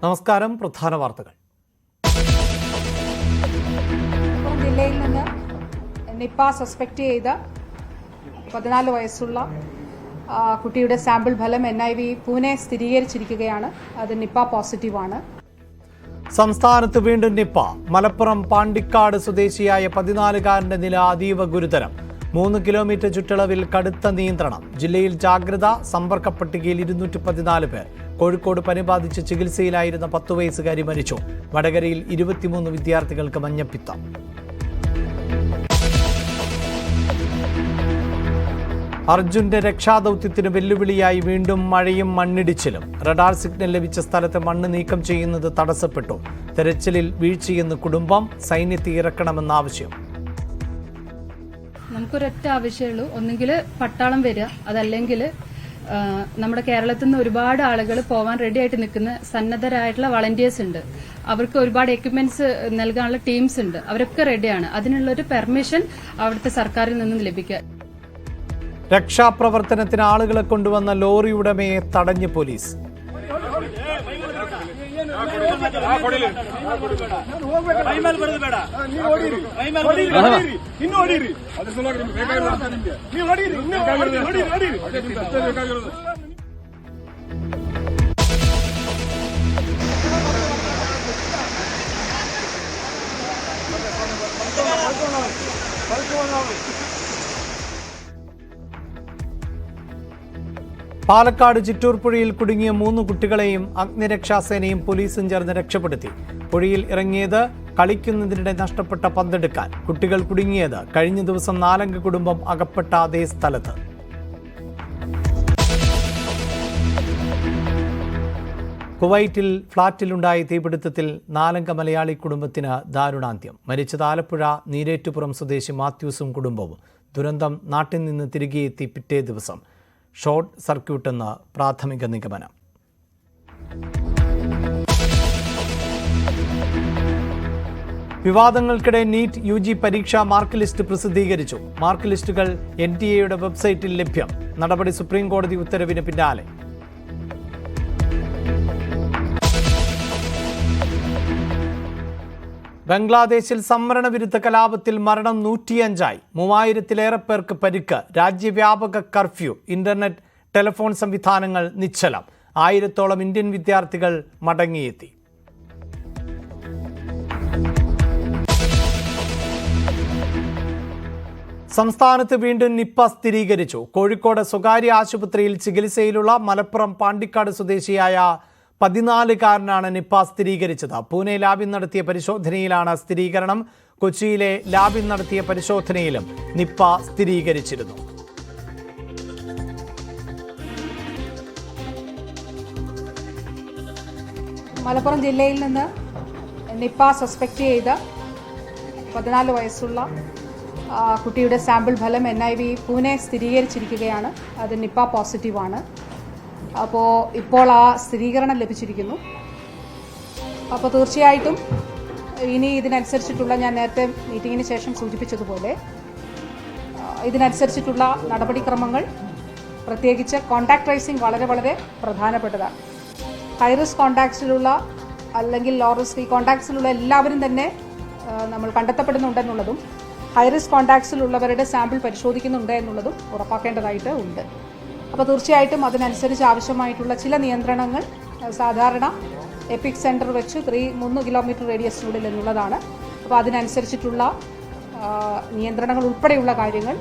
നമസ്കാരം. പ്രധാന വാർത്തകൾ. ജില്ലയിൽ നിന്ന് നിപ്പ സസ്പെക്ട് ചെയ്ത 14 വയസ്സുള്ള കുട്ടിയുടെ സാമ്പിൾ ഫലം NIV പൂനെ സ്ഥിരീകരിച്ചിരിക്കുകയാണ്. അത് നിപ്പ പോസിറ്റീവാണ്. സംസ്ഥാനത്ത് വീണ്ടും നിപ്പ. മലപ്പുറം പാണ്ടിക്കാട് സ്വദേശിയായ 14-കാരന്റെ നില അതീവ ഗുരുതരം. 3 കിലോമീറ്റർ ചുറ്റളവിൽ കടുത്ത നിയന്ത്രണം. ജില്ലയിൽ ജാഗ്രത. സമ്പർക്ക പട്ടികയിൽ 214 പേർ. കോഴിക്കോട് പനി ബാധിച്ച് ചികിത്സയിലായിരുന്ന 10 വയസ്സുകാരി മരിച്ചു. വടകരയിൽ 23 വിദ്യാർത്ഥികൾക്ക് മഞ്ഞപ്പിത്തം. അർജുന്റെ രക്ഷാദൌത്യത്തിന് വെല്ലുവിളിയായി വീണ്ടും മഴയും മണ്ണിടിച്ചിലും. റഡാർ സിഗ്നൽ ലഭിച്ച സ്ഥലത്ത് മണ്ണ് നീക്കം ചെയ്യുന്നത് തടസ്സപ്പെട്ടു. തെരച്ചിലിൽ വീഴ്ചയെന്ന് കുടുംബം. സൈന്യത്തെ ഇറക്കണമെന്ന ആവശ്യം. നമുക്കൊരൊറ്റ ആവശ്യമുള്ളൂ, ഒന്നുകിൽ പട്ടാളം വരിക, അതല്ലെങ്കിൽ നമ്മുടെ കേരളത്തിൽ നിന്ന് ഒരുപാട് ആളുകൾ പോവാൻ റെഡി ആയിട്ട് നിൽക്കുന്ന സന്നദ്ധരായിട്ടുള്ള വളണ്ടിയേഴ്സ് ഉണ്ട്. അവർക്ക് ഒരുപാട് എക്യുപ്മെന്റ്സ് നൽകാനുള്ള ടീംസ് ഉണ്ട്. അവരൊക്കെ റെഡിയാണ്. അതിനുള്ളൊരു പെർമിഷൻ അവിടുത്തെ സർക്കാരിൽ നിന്നും ലഭിക്കുക. രക്ഷാപ്രവർത്തനത്തിന് ആളുകളെ കൊണ്ടുവന്ന ലോറി ഉടമയെ തടഞ്ഞ് പോലീസ്. പാലക്കാട് ചിറ്റൂർ പുഴയിൽ കുടുങ്ങിയ 3 കുട്ടികളെയും അഗ്നിരക്ഷാസേനയും പോലീസും ചേർന്ന് രക്ഷപ്പെടുത്തി. പുഴയിൽ ഇറങ്ങിയത് കളിക്കുന്നതിനിടെ നഷ്ടപ്പെട്ട പന്തെടുക്കാൻ. കുട്ടികൾ കുടുങ്ങിയത് കഴിഞ്ഞ ദിവസം 4-അംഗ കുടുംബം അകപ്പെട്ട അതേ സ്ഥലത്ത്. കുവൈറ്റിൽ ഫ്ളാറ്റിലുണ്ടായ തീപിടുത്തത്തിൽ 4-അംഗ മലയാളി കുടുംബത്തിന് ദാരുണാന്ത്യം. മരിച്ചത് ആലപ്പുഴ നീരേറ്റുപുറം സ്വദേശി മാത്യൂസും കുടുംബവും. ദുരന്തം നാട്ടിൽ നിന്ന് തിരികെ എത്തി പിറ്റേ ദിവസം. ഷോർട്ട് സർക്യൂട്ടെന്ന് പ്രാഥമിക നിഗമനം. വിവാദങ്ങൾക്കിടെ നീറ്റ് UG പരീക്ഷാ മാർക്ക് ലിസ്റ്റ് പ്രസിദ്ധീകരിച്ചു. മാർക്ക് ലിസ്റ്റുകൾ NTA വെബ്സൈറ്റിൽ ലഭ്യം. നടപടി സുപ്രീം കോടതി ഉത്തരവിന് പിന്നാലെ. ബംഗ്ലാദേശിൽ സംവരണ വിരുദ്ധ കലാപത്തിൽ മരണം 105. 3000-ലേറെ പേർക്ക് പരിക്ക്. രാജ്യവ്യാപക കർഫ്യൂ. ഇന്റർനെറ്റ്, ടെലിഫോൺ സംവിധാനങ്ങൾ നിശ്ചലം. 1000-ഓളം ഇന്ത്യൻ വിദ്യാർത്ഥികൾ മടങ്ങിയെത്തി. സംസ്ഥാനത്ത് വീണ്ടും നിപ്പ സ്ഥിരീകരിച്ചു. കോഴിക്കോട് സ്വകാര്യ ആശുപത്രിയിൽ ചികിത്സയിലുള്ള മലപ്പുറം പാണ്ടിക്കാട് സ്വദേശിയായ 14-കാരനാണ് നിപ്പ സ്ഥിരീകരിച്ചത്. പൂനെ ലാബിൽ നടത്തിയ പരിശോധനയിലാണ് സ്ഥിരീകരണം. കൊച്ചിയിലെ ലാബിൽ നടത്തിയ പരിശോധനയിലും നിപ്പ സ്ഥിരീകരിച്ചിരുന്നു. മലപ്പുറം ജില്ലയിൽ നിന്ന് നിപ്പ സസ്പെക്ട് ചെയ്ത 14 വയസ്സുള്ള കുട്ടിയുടെ സാമ്പിൾ ഫലം NIV പൂനെ സ്ഥിരീകരിച്ചിരിക്കുകയാണ്. അത് നിപ്പ പോസിറ്റീവാണ്. അപ്പോൾ ഇപ്പോൾ ആ സ്ഥിരീകരണം ലഭിച്ചിരിക്കുന്നു. അപ്പോൾ തീർച്ചയായിട്ടും ഇനി ഇതിനനുസരിച്ചിട്ടുള്ള, ഞാൻ നേരത്തെ മീറ്റിങ്ങിന് ശേഷം സൂചിപ്പിച്ചതുപോലെ, ഇതിനനുസരിച്ചിട്ടുള്ള നടപടിക്രമങ്ങൾ, പ്രത്യേകിച്ച് കോൺടാക്ട് ട്രേസിംഗ് വളരെ വളരെ പ്രധാനപ്പെട്ടതാണ്. ഹൈറിസ്ക് കോൺടാക്ട്സിലുള്ള അല്ലെങ്കിൽ ലോ റിസ്ക് ഈ കോൺടാക്ട്സിലുള്ള എല്ലാവരും തന്നെ നമ്മൾ കണ്ടെത്തപ്പെടുന്നുണ്ടെന്നുള്ളതും ഹൈറിസ്ക് കോൺടാക്ട്സിലുള്ളവരുടെ സാമ്പിൾ പരിശോധിക്കുന്നുണ്ട് എന്നുള്ളതും ഉറപ്പാക്കേണ്ടതായിട്ട് ഉണ്ട്. അപ്പോൾ തീർച്ചയായിട്ടും അതിനനുസരിച്ച് ആവശ്യമായിട്ടുള്ള ചില നിയന്ത്രണങ്ങൾ സാധാരണ എപ്പിക് സെൻറ്റർ വെച്ച് 3 കിലോമീറ്റർ റേഡിയസിനുള്ളിൽ എന്നുള്ളതാണ്. അപ്പോൾ അതിനനുസരിച്ചിട്ടുള്ള നിയന്ത്രണങ്ങൾ ഉൾപ്പെടെയുള്ള കാര്യങ്ങൾ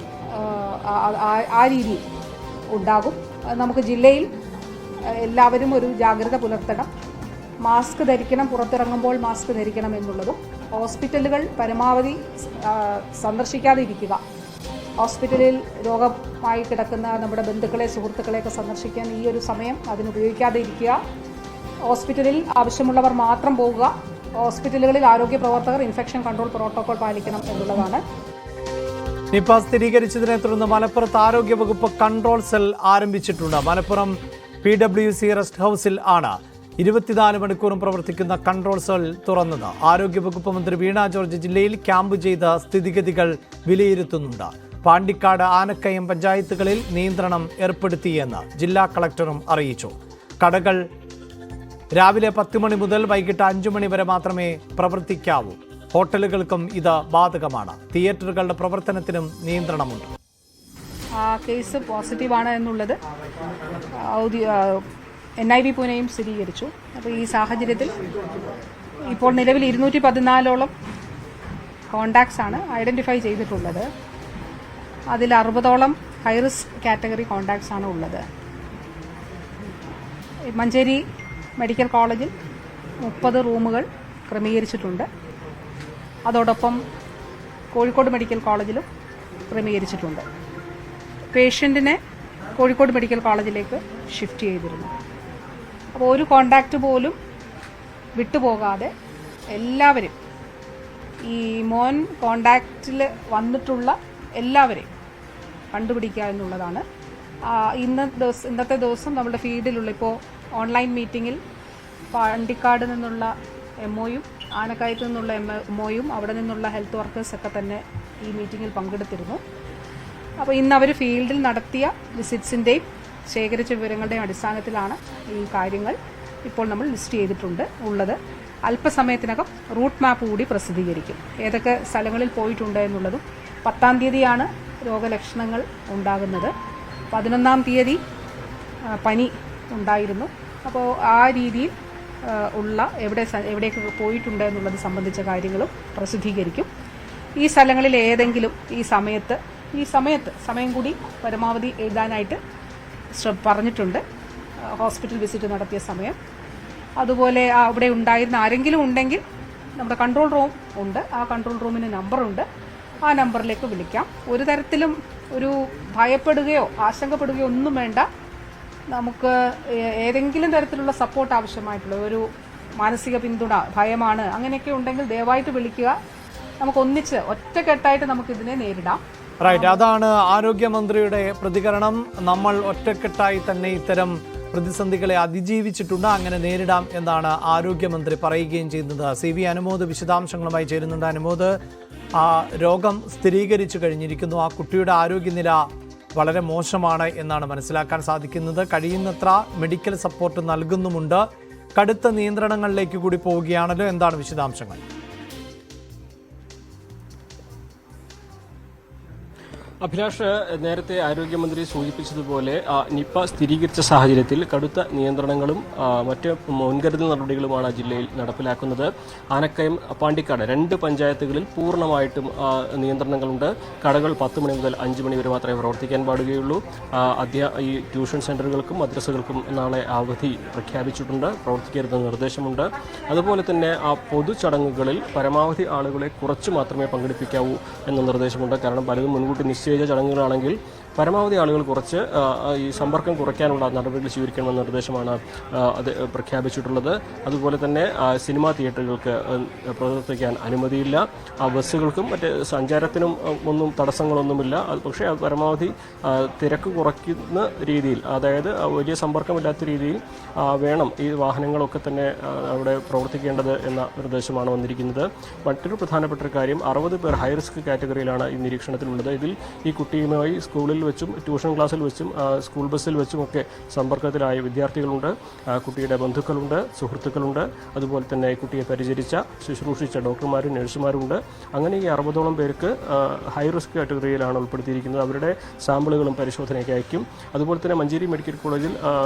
ആ രീതിയിൽ ഉണ്ടാകും. നമുക്ക് ജില്ലയിൽ എല്ലാവരും ഒരു ജാഗ്രത പുലർത്തണം. മാസ്ക് ധരിക്കണം, പുറത്തിറങ്ങുമ്പോൾ മാസ്ക് ധരിക്കണം എന്നുള്ളതും. ഹോസ്പിറ്റലുകൾ പരമാവധി സന്ദർശിക്കാതെ ഇരിക്കുക. ഹോസ്പിറ്റലിൽ രോഗമായി കിടക്കുന്ന നമ്മുടെ ബന്ധുക്കളെ, സുഹൃത്തുക്കളെയൊക്കെ സന്ദർശിക്കാൻ ഈ ഒരു സമയം അതിനുപയോഗിക്കാതെ ഇരിക്കുക. ഹോസ്പിറ്റലിൽ ആവശ്യമുള്ളവർ മാത്രം പോകുക. ഹോസ്പിറ്റലുകളിൽ ആരോഗ്യ പ്രവർത്തകർ ഇൻഫെക്ഷൻ കൺട്രോൾ പ്രോട്ടോകോൾ പാലിക്കണം എന്നുള്ളതാണ്. നിപ്പ സ്ഥിരീകരിച്ചതിനെ തുടർന്ന് മലപ്പുറത്ത് ആരോഗ്യവകുപ്പ് കൺട്രോൾ സെൽ ആരംഭിച്ചിട്ടുണ്ട്. മലപ്പുറം PWC റെസ്റ്റ് ഹൌസിൽ ആണ് 24 മണിക്കൂറും പ്രവർത്തിക്കുന്ന കൺട്രോൾ സെൽ തുറന്നത്. ആരോഗ്യവകുപ്പ് മന്ത്രി വീണ ജോർജ് ജില്ലയിൽ ക്യാമ്പ് ചെയ്ത സ്ഥിതിഗതികൾ വിലയിരുത്തുന്നുണ്ട്. പാണ്ടിക്കാട്, ആനക്കയം പഞ്ചായത്തുകളിൽ നിയന്ത്രണം ഏർപ്പെടുത്തിയെന്ന് ജില്ലാ കളക്ടറും അറിയിച്ചു. കടകൾ രാവിലെ 10 മണി മുതൽ വൈകിട്ട് 5 മണി വരെ മാത്രമേ പ്രവർത്തിക്കാവൂ. ഹോട്ടലുകൾക്കും ഇത് ബാധകമാണ്. തിയേറ്ററുകളുടെ പ്രവർത്തനത്തിനും നിയന്ത്രണമുണ്ട്. കേസ് പോസിറ്റീവാണ് എന്നുള്ളത് NIV പൂനെയും സ്ഥിരീകരിച്ചു. അപ്പോൾ ഈ സാഹചര്യത്തിൽ ഇപ്പോൾ നിലവിൽ 214ഓളം കോണ്ടാക്ട്സ് ആണ് ഐഡന്റിഫൈ ചെയ്തിട്ടുള്ളത്. അതിൽ 60ഓളം ഹൈറിസ്ക് കാറ്റഗറി കോണ്ടാക്ട്സ് ആണ് ഉള്ളത്. മഞ്ചേരി മെഡിക്കൽ കോളേജിൽ 30 റൂമുകൾ ക്രമീകരിച്ചിട്ടുണ്ട്. അതോടൊപ്പം കോഴിക്കോട് മെഡിക്കൽ കോളേജിലും ക്രമീകരിച്ചിട്ടുണ്ട്. പേഷ്യൻറ്റിനെ കോഴിക്കോട് മെഡിക്കൽ കോളേജിലേക്ക് ഷിഫ്റ്റ് ചെയ്തിരുന്നു. അപ്പോൾ ഒരു കോണ്ടാക്റ്റ് പോലും വിട്ടുപോകാതെ എല്ലാവരും ഈ മോൻ കോണ്ടാക്റ്റിൽ വന്നിട്ടുള്ള എല്ലാവരെയും കണ്ടുപിടിക്കുക എന്നുള്ളതാണ്. ഇന്നത്തെ ദിവസം നമ്മുടെ ഫീൽഡിലുള്ള ഇപ്പോൾ ഓൺലൈൻ മീറ്റിങ്ങിൽ പാണ്ടിക്കാട് നിന്നുള്ള MOയും ആനക്കായത്ത് നിന്നുള്ള MOയും അവിടെ നിന്നുള്ള ഹെൽത്ത് വർക്കേഴ്സൊക്കെ തന്നെ ഈ മീറ്റിങ്ങിൽ പങ്കെടുത്തിരുന്നു. അപ്പോൾ ഇന്ന് അവർ ഫീൽഡിൽ നടത്തിയ വിസിറ്റ്സിൻ്റെയും ശേഖരിച്ച വിവരങ്ങളുടെയും അടിസ്ഥാനത്തിലാണ് ഈ കാര്യങ്ങൾ ഇപ്പോൾ നമ്മൾ ലിസ്റ്റ് ചെയ്തിട്ടുണ്ട് ഉള്ളത്. അല്പസമയത്തിനകം റൂട്ട് മാപ്പ് കൂടി പ്രസിദ്ധീകരിക്കും. ഏതൊക്കെ സ്ഥലങ്ങളിൽ പോയിട്ടുണ്ട് എന്നുള്ളതും. 10-ാം തീയതിയാണ് രോഗലക്ഷണങ്ങൾ ഉണ്ടാകുന്നത്. 11-ാം തീയതി പനി ഉണ്ടായിരുന്നു. അപ്പോൾ ആ രീതിയിൽ ഉള്ള എവിടേക്ക് പോയിട്ടുണ്ട് എന്നുള്ളത് സംബന്ധിച്ച കാര്യങ്ങളും പ്രസിദ്ധീകരിക്കും. ഈ സ്ഥലങ്ങളിൽ ഏതെങ്കിലും ഈ സമയം കൂടി പരമാവധി എഴുതാനായിട്ട് പറഞ്ഞിട്ടുണ്ട്. ഹോസ്പിറ്റൽ വിസിറ്റ് നടത്തിയ സമയം. അതുപോലെ അവിടെ ഉണ്ടായിരുന്ന ആരെങ്കിലും ഉണ്ടെങ്കിൽ നമ്മുടെ കൺട്രോൾ റൂം ഉണ്ട്. ആ കൺട്രോൾ റൂമിന് നമ്പറുണ്ട്. ആ നമ്പറിലേക്ക് വിളിക്കാം. ഒരു തരത്തിലും ഒരു ഭയപ്പെടുകയോ ആശങ്കപ്പെടുകയോ ഒന്നും വേണ്ട. നമുക്ക് ഏതെങ്കിലും തരത്തിലുള്ള സപ്പോർട്ട് ആവശ്യമായിട്ടുള്ള ഒരു മാനസിക പിന്തുണ, ഭയമാണ്, അങ്ങനെയൊക്കെ ഉണ്ടെങ്കിൽ ദയവായിട്ട് വിളിക്കുക. നമുക്ക് ഒന്നിച്ച് ഒറ്റക്കെട്ടായിട്ട് നമുക്കിതിനെ നേരിടാം. റൈറ്റ്, അതാണ് ആരോഗ്യമന്ത്രിയുടെ പ്രതികരണം. നമ്മൾ ഒറ്റക്കെട്ടായി തന്നെ ഇത്തരം പ്രതിസന്ധികളെ അതിജീവിച്ചിട്ടുണ്ട്, അങ്ങനെ നേരിടാം എന്നാണ് ആരോഗ്യമന്ത്രി പറയുകയും ചെയ്യുന്നത്. CV അനുമോദ് വിശദാംശങ്ങളുമായി ചേരുന്നുണ്ട്. അനുമോദ്, ആ രോഗം സ്ഥിരീകരിച്ചു കഴിഞ്ഞിരിക്കുന്നു. ആ കുട്ടിയുടെ ആരോഗ്യനില വളരെ മോശമാണ് എന്നാണ് മനസ്സിലാക്കാൻ സാധിക്കുന്നത്. കഴിയുന്നത്ര മെഡിക്കൽ സപ്പോർട്ട് നൽകുന്നുമുണ്ട്. കടുത്ത നിയന്ത്രണങ്ങളിലേക്ക് കൂടി പോവുകയാണല്ലോ. എന്താണ് വിശദാംശങ്ങൾ? അഭിലാഷ്, നേരത്തെ ആരോഗ്യമന്ത്രി സൂചിപ്പിച്ചതുപോലെ നിപ്പ സ്ഥിരീകരിച്ച സാഹചര്യത്തിൽ കടുത്ത നിയന്ത്രണങ്ങളും മറ്റ് മുൻകരുതൽ നടപടികളുമാണ് ജില്ലയിൽ നടപ്പിലാക്കുന്നത്. ആനക്കയം, പാണ്ടിക്കാട് 2 പഞ്ചായത്തുകളിൽ പൂർണ്ണമായിട്ടും നിയന്ത്രണങ്ങളുണ്ട്. കടകൾ 10 മണി മുതൽ 5 മണി വരെ മാത്രമേ പ്രവർത്തിക്കാൻ പാടുകയുള്ളൂ. ഈ ട്യൂഷൻ സെന്ററുകൾക്കും മദ്രസകൾക്കും നാളെ അവധി പ്രഖ്യാപിച്ചിട്ടുണ്ട്. പ്രവർത്തിക്കരുതെന്ന് നിർദ്ദേശമുണ്ട്. അതുപോലെ തന്നെ പൊതു ചടങ്ങുകളിൽ പരമാവധി ആളുകളെ കുറച്ച് മാത്രമേ പങ്കെടുപ്പിക്കാവൂ എന്ന നിർദ്ദേശമുണ്ട്. കാരണം പലതും മുൻകൂട്ടി നിശ്ചയിച്ച ചടങ്ങുകളാണെങ്കിൽ പരമാവധി ആളുകൾ കുറച്ച് ഈ സമ്പർക്കം കുറയ്ക്കാനുള്ള നടപടികൾ സ്വീകരിക്കണമെന്ന നിർദ്ദേശമാണ് അത് പ്രഖ്യാപിച്ചിട്ടുള്ളത്. അതുപോലെ തന്നെ സിനിമാ തിയേറ്ററുകൾക്ക് പ്രവർത്തിക്കാൻ അനുമതിയില്ല. ബസ്സുകൾക്കും മറ്റ് സഞ്ചാരത്തിനും ഒന്നും തടസ്സങ്ങളൊന്നുമില്ല. പക്ഷേ പരമാവധി തിരക്ക് കുറയ്ക്കുന്ന രീതിയിൽ, അതായത് വലിയ സമ്പർക്കമില്ലാത്ത രീതിയിൽ വേണം ഈ വാഹനങ്ങളൊക്കെ തന്നെ അവിടെ പ്രവർത്തിക്കേണ്ടത് എന്ന നിർദ്ദേശമാണ് വന്നിരിക്കുന്നത്. മറ്റൊരു പ്രധാനപ്പെട്ട കാര്യം, 60 പേർ ഹൈറിസ്ക് കാറ്റഗറിയിലാണ് ഈ നിരീക്ഷണത്തിലുള്ളത്. ഇതിൽ ഈ കുട്ടിയുമായി സ്കൂളിൽ വെച്ചും ട്യൂഷൻ ക്ലാസ്സിൽ വെച്ചും സ്കൂൾ ബസ്സിൽ വെച്ചുമൊക്കെ സമ്പർക്കത്തിലായ വിദ്യാർത്ഥികളുണ്ട്, കുട്ടിയുടെ ബന്ധുക്കളുണ്ട്, സുഹൃത്തുക്കളുണ്ട്. അതുപോലെ തന്നെ കുട്ടിയെ പരിചരിച്ച ശുശ്രൂഷിച്ച ഡോക്ടർമാരും നഴ്സുമാരുണ്ട്. അങ്ങനെ ഈ 60ഓളം പേർക്ക് ഹൈ റിസ്ക് കാറ്റഗറിയിലാണ് ഉൾപ്പെടുത്തിയിരിക്കുന്നത്. അവരുടെ സാമ്പിളുകളും പരിശോധനയ്ക്ക് അയക്കും. അതുപോലെ തന്നെ മഞ്ചേരി മെഡിക്കൽ കോളേജിൽ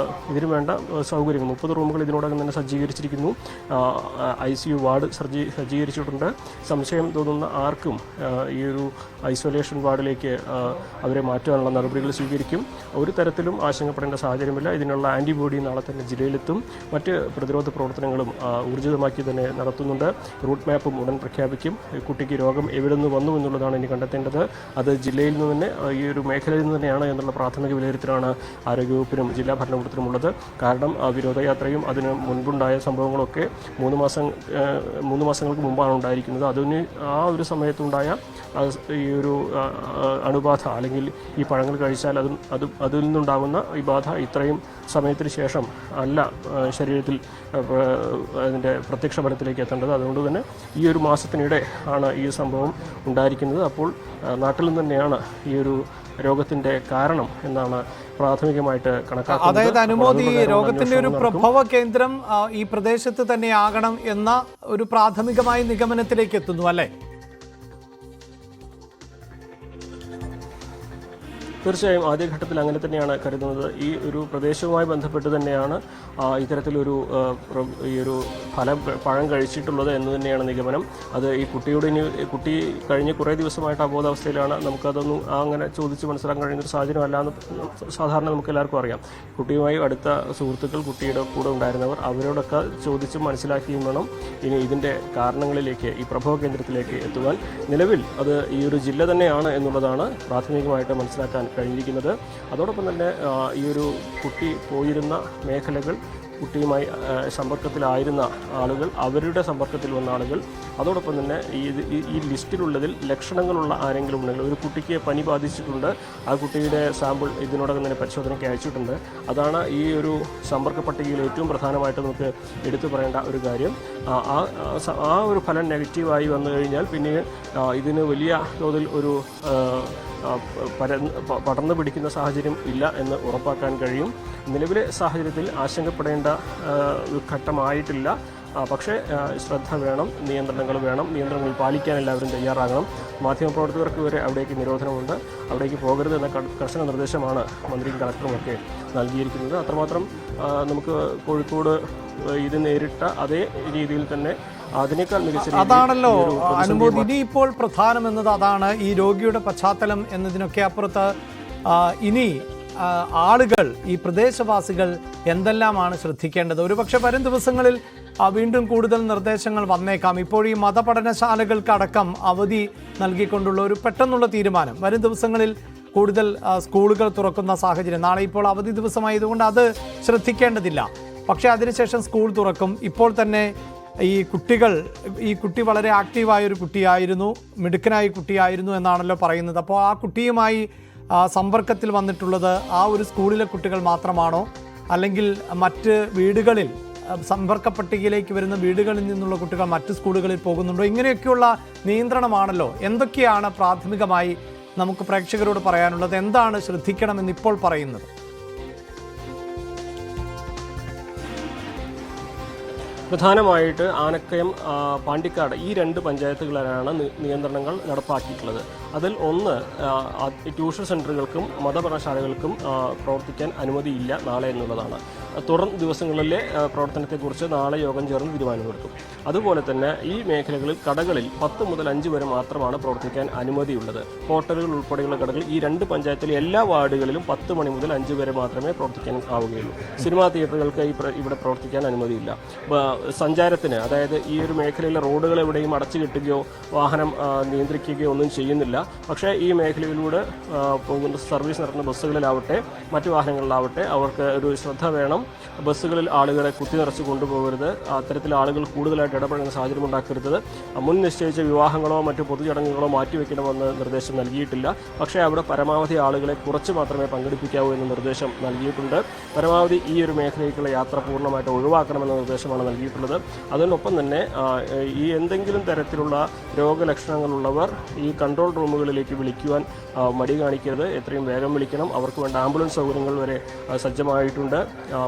ഇതിനു വേണ്ട സൗകര്യങ്ങൾ 30 റൂമുകൾ ഇതിനോടകം തന്നെ സജ്ജീകരിച്ചിരിക്കുന്നു. ICU വാർഡ് സജ്ജീകരിച്ചിട്ടുണ്ട്. സംശയം തോന്നുന്ന ആർക്കും ഈ ഒരു ഐസൊലേഷൻ വാർഡിലേക്ക് അവരെ മാറ്റാനുള്ള നടപടികൾ സ്വീകരിക്കും. ഒരു തരത്തിലും ആശങ്കപ്പെടേണ്ട സാഹചര്യമില്ല. ഇതിനുള്ള ആൻറ്റിബോഡി നാളെ തന്നെ ജില്ലയിലെത്തും. മറ്റ് പ്രതിരോധ പ്രവർത്തനങ്ങളും ഊർജിതമാക്കി തന്നെ നടത്തുന്നുണ്ട്. റൂട്ട് മാപ്പും ഉടൻ പ്രഖ്യാപിക്കും. കുട്ടിക്ക് രോഗം എവിടെ നിന്ന് വന്നു എന്നുള്ളതാണ് ഇനി കണ്ടെത്തേണ്ടത്. അത് ജില്ലയിൽ നിന്ന് തന്നെ, ഈ ഒരു മേഖലയിൽ നിന്ന് തന്നെയാണ് എന്നുള്ള പ്രാഥമിക വിലയിരുത്തലാണ് ആരോഗ്യവകുപ്പിനും ജില്ലാ ഭരണകൂടത്തിനുമുള്ളത്. കാരണം വിരോധയാത്രയും അതിന് മുൻപുണ്ടായ സംഭവങ്ങളൊക്കെ 3 മാസങ്ങൾക്ക് മുമ്പാണ് ഉണ്ടായിരിക്കുന്നത്. അതിന് ആ ഒരു സമയത്തുണ്ടായ ഈ ഒരു അണുബാധ അല്ലെങ്കിൽ ഈ പഴങ്ങൾ കഴിച്ചാൽ അതിൽ നിന്നുണ്ടാകുന്ന ഈ ബാധ ഇത്രയും സമയത്തിന് ശേഷം അല്ല ശരീരത്തിൽ അതിൻ്റെ പ്രത്യക്ഷ ഫലത്തിലേക്ക് എത്തേണ്ടത്. അതുകൊണ്ട് തന്നെ ഈ ഒരു മാസത്തിനിടെ ആണ് ഈ സംഭവം ഉണ്ടായിരിക്കുന്നത്. അപ്പോൾ നാട്ടിൽ നിന്ന് തന്നെയാണ് ഈ ഒരു രോഗത്തിന്റെ കാരണം എന്നാണ് പ്രാഥമികമായിട്ട് കണക്കാക്കുന്നത്. അതായത് അനുമോദി രോഗത്തിന്റെ ഒരു പ്രഭവ കേന്ദ്രം ഈ പ്രദേശത്ത് തന്നെ ആകണം എന്ന ഒരു പ്രാഥമികമായ നിഗമനത്തിലേക്ക് എത്തുന്നു അല്ലേ? തീർച്ചയായും ആദ്യഘട്ടത്തിൽ അങ്ങനെ തന്നെയാണ് കരുതുന്നത്. ഈ ഒരു പ്രദേശവുമായി ബന്ധപ്പെട്ട് തന്നെയാണ് ഇത്തരത്തിലൊരു ഈ ഒരു പഴം കഴിച്ചിട്ടുള്ളത് എന്ന് തന്നെയാണ് നിഗമനം. അത് ഈ കുട്ടി കഴിഞ്ഞ് കുറേ ദിവസമായിട്ട് അബോധാവസ്ഥയിലാണ്. നമുക്കതൊന്നും അങ്ങനെ ചോദിച്ച് മനസ്സിലാക്കാൻ കഴിയുന്നൊരു സാഹചര്യമല്ല എന്ന് സാധാരണ നമുക്ക് എല്ലാവർക്കും അറിയാം. കുട്ടിയുമായി അടുത്ത സുഹൃത്തുക്കൾ, കുട്ടിയുടെ കൂടെ ഉണ്ടായിരുന്നവർ, അവരോടൊക്കെ ചോദിച്ച് മനസ്സിലാക്കിയും വേണം ഇനി ഇതിൻ്റെ കാരണങ്ങളിലേക്ക്, ഈ പ്രഭവ കേന്ദ്രത്തിലേക്ക് എത്തുവാൻ. നിലവിൽ അത് ഈ ഒരു ജില്ല തന്നെയാണ് എന്നുള്ളതാണ് പ്രാഥമികമായിട്ട് മനസ്സിലാക്കാൻ കഴിഞ്ഞിരിക്കുന്നത്. അതോടൊപ്പം തന്നെ ഈ ഒരു കുട്ടി പോയിരുന്ന മേഖലകൾ, കുട്ടിയുമായി സമ്പർക്കത്തിലായിരുന്ന ആളുകൾ, അവരുടെ സമ്പർക്കത്തിൽ വന്ന ആളുകൾ, അതോടൊപ്പം തന്നെ ഈ ലിസ്റ്റിലുള്ളതിൽ ലക്ഷണങ്ങളുള്ള ആരെങ്കിലും ഉണ്ടെങ്കിൽ, ഒരു കുട്ടിക്ക് പനി ബാധിച്ചിട്ടുണ്ട്, ആ കുട്ടിയുടെ സാമ്പിൾ ഇതിനോടകം തന്നെ പരിശോധനയ്ക്ക് അയച്ചിട്ടുണ്ട്. അതാണ് ഈ ഒരു സമ്പർക്ക പട്ടികയിൽ ഏറ്റവും പ്രധാനമായിട്ട് നമുക്ക് എടുത്തു പറയേണ്ട ഒരു കാര്യം. ആ ഒരു ഫലം നെഗറ്റീവായി വന്നു കഴിഞ്ഞാൽ പിന്നെ ഇതിന് വലിയ തോതിൽ ഒരു പടർന്നു പിടിക്കുന്ന സാഹചര്യം ഇല്ല എന്ന് ഉറപ്പാക്കാൻ കഴിയും. നിലവിലെ സാഹചര്യത്തിൽ ആശങ്കപ്പെടേണ്ട ഘട്ടമായിട്ടില്ല. പക്ഷേ ശ്രദ്ധ വേണം, നിയന്ത്രണങ്ങൾ വേണം. നിയന്ത്രണങ്ങൾ പാലിക്കാൻ എല്ലാവരും തയ്യാറാകണം. മാധ്യമപ്രവർത്തകർക്ക് വരെ അവിടേക്ക് നിരോധനമുണ്ട്. അവിടേക്ക് പോകരുത് എന്ന കർശന നിർദ്ദേശമാണ് മന്ത്രിയും കളക്ടറുമൊക്കെ നൽകിയിരിക്കുന്നത്. അത്രമാത്രം നമുക്ക് കോഴിക്കോട് ഇത് നേരിട്ട അതേ രീതിയിൽ തന്നെ അതിനേക്കാൾ മികച്ച അതാണല്ലോ അനുമോദി. ഇനിയിപ്പോൾ പ്രധാനമെന്നത് അതാണ്. ഈ രോഗിയുടെ പശ്ചാത്തലം എന്നതിനൊക്കെ അപ്പുറത്ത് ഇനി ആളുകൾ, ഈ പ്രദേശവാസികൾ എന്തെല്ലാമാണ് ശ്രദ്ധിക്കേണ്ടത്? ഒരുപക്ഷെ വരും ദിവസങ്ങളിൽ വീണ്ടും കൂടുതൽ നിർദ്ദേശങ്ങൾ വന്നേക്കാം. ഇപ്പോൾ ഈ മതപഠനശാലകൾക്ക് അടക്കം അവധി നൽകിക്കൊണ്ടുള്ള ഒരു പെട്ടെന്നുള്ള തീരുമാനം, വരും ദിവസങ്ങളിൽ കൂടുതൽ സ്കൂളുകൾ തുറക്കുന്ന സാഹചര്യം. നാളെ ഇപ്പോൾ അവധി ദിവസമായതുകൊണ്ട് അത് ശ്രദ്ധിക്കേണ്ടതില്ല. പക്ഷേ അതിനുശേഷം സ്കൂൾ തുറക്കും. ഇപ്പോൾ തന്നെ ഈ കുട്ടി വളരെ ആക്റ്റീവായ ഒരു കുട്ടിയായിരുന്നു, മിടുക്കനായ കുട്ടിയായിരുന്നു എന്നാണല്ലോ പറയുന്നത്. അപ്പോൾ ആ കുട്ടിയുമായി സമ്പർക്കത്തിൽ വന്നിട്ടുള്ളത് ആ ഒരു സ്കൂളിലെ കുട്ടികൾ മാത്രമാണോ, അല്ലെങ്കിൽ മറ്റ് വീടുകളിൽ സമ്പർക്ക പട്ടികയിലേക്ക് വരുന്ന വീടുകളിൽ നിന്നുള്ള കുട്ടികൾ മറ്റ് സ്കൂളുകളിൽ പോകുന്നുണ്ടോ? ഇങ്ങനെയൊക്കെയുള്ള നിയന്ത്രണമാണല്ലോ. എന്തൊക്കെയാണ് പ്രാഥമികമായി നമുക്ക് പ്രേക്ഷകരോട് പറയാനുള്ളത്? എന്താണ് ശ്രദ്ധിക്കണമെന്ന് ഇപ്പോൾ പറയുന്നത്? പ്രധാനമായിട്ട് ആനക്കയം, പാണ്ടിക്കാട് ഈ രണ്ട് പഞ്ചായത്തുകളിലാണ് നിയന്ത്രണങ്ങൾ നടപ്പാക്കിയിട്ടുള്ളത്. അതിൽ ഒന്ന്, ട്യൂഷൻ സെൻ്ററുകൾക്കും മതപഠനശാലകൾക്കും പ്രവർത്തിക്കാൻ അനുമതിയില്ല നാളെ എന്നുള്ളതാണ്. തുടർ ദിവസങ്ങളിലെ പ്രവർത്തനത്തെക്കുറിച്ച് നാളെ യോഗം ചേർന്ന് തീരുമാനമെടുക്കും. അതുപോലെ തന്നെ ഈ മേഖലകളിൽ കടകളിൽ 10 മുതൽ 5 വരെ മാത്രമാണ് പ്രവർത്തിക്കാൻ അനുമതിയുള്ളത്. ഹോട്ടലുകൾ ഉൾപ്പെടെയുള്ള കടകൾ ഈ രണ്ട് പഞ്ചായത്തിലെ എല്ലാ വാർഡുകളിലും 10 മണി മുതൽ 5 വരെ മാത്രമേ പ്രവർത്തിക്കാൻ ആവുകയുള്ളൂ. സിനിമാ തിയേറ്ററുകൾക്ക് ഇവിടെ പ്രവർത്തിക്കാൻ അനുമതിയില്ല. സഞ്ചാരത്തിന്, അതായത് ഈ ഒരു മേഖലയിലെ റോഡുകൾ എവിടെയും അടച്ചു കെട്ടുകയോ വാഹനം നിയന്ത്രിക്കുകയോ ഒന്നും ചെയ്യുന്നില്ല. പക്ഷേ ഈ മേഖലയിലൂടെ പോകുന്ന സർവീസ് നടത്തുന്ന ബസ്സുകളിലാവട്ടെ മറ്റു വാഹനങ്ങളിലാവട്ടെ അവർക്ക് ഒരു ശ്രദ്ധ വേണം. ബസ്സുകളിൽ ആളുകളെ കുത്തി നിറച്ച് കൊണ്ടുപോകരുത്. അത്തരത്തിൽ ആളുകൾ കൂടുതലായിട്ട് ഇടപെടുന്ന സാഹചര്യം ഉണ്ടാക്കരുത്. മുൻ നിശ്ചയിച്ച വിവാഹങ്ങളോ മറ്റു പൊതുചടങ്ങുകളോ മാറ്റിവെക്കണമെന്ന് നിർദ്ദേശം നൽകിയിട്ടില്ല. പക്ഷേ അവിടെ പരമാവധി ആളുകളെ കുറച്ച് മാത്രമേ പങ്കെടുപ്പിക്കാവൂ എന്ന നിർദ്ദേശം നൽകിയിട്ടുണ്ട്. പരമാവധി ഈ ഒരു മേഖലയിലേക്കുള്ള യാത്ര പൂർണ്ണമായിട്ട് ഒഴിവാക്കണമെന്ന നിർദ്ദേശമാണ് നൽകിയിട്ടുള്ളത്. അതിനൊപ്പം തന്നെ ഈ എന്തെങ്കിലും തരത്തിലുള്ള രോഗലക്ഷണങ്ങളുള്ളവർ ഈ കൺട്രോൾ റൂമുകളിലേക്ക് വിളിക്കുവാൻ മടി കാണിക്കരുത്. എത്രയും വേഗം വിളിക്കണം. അവർക്ക് വേണ്ട ആംബുലൻസ് സൗകര്യങ്ങൾ വരെ സജ്ജമായിട്ടുണ്ട്.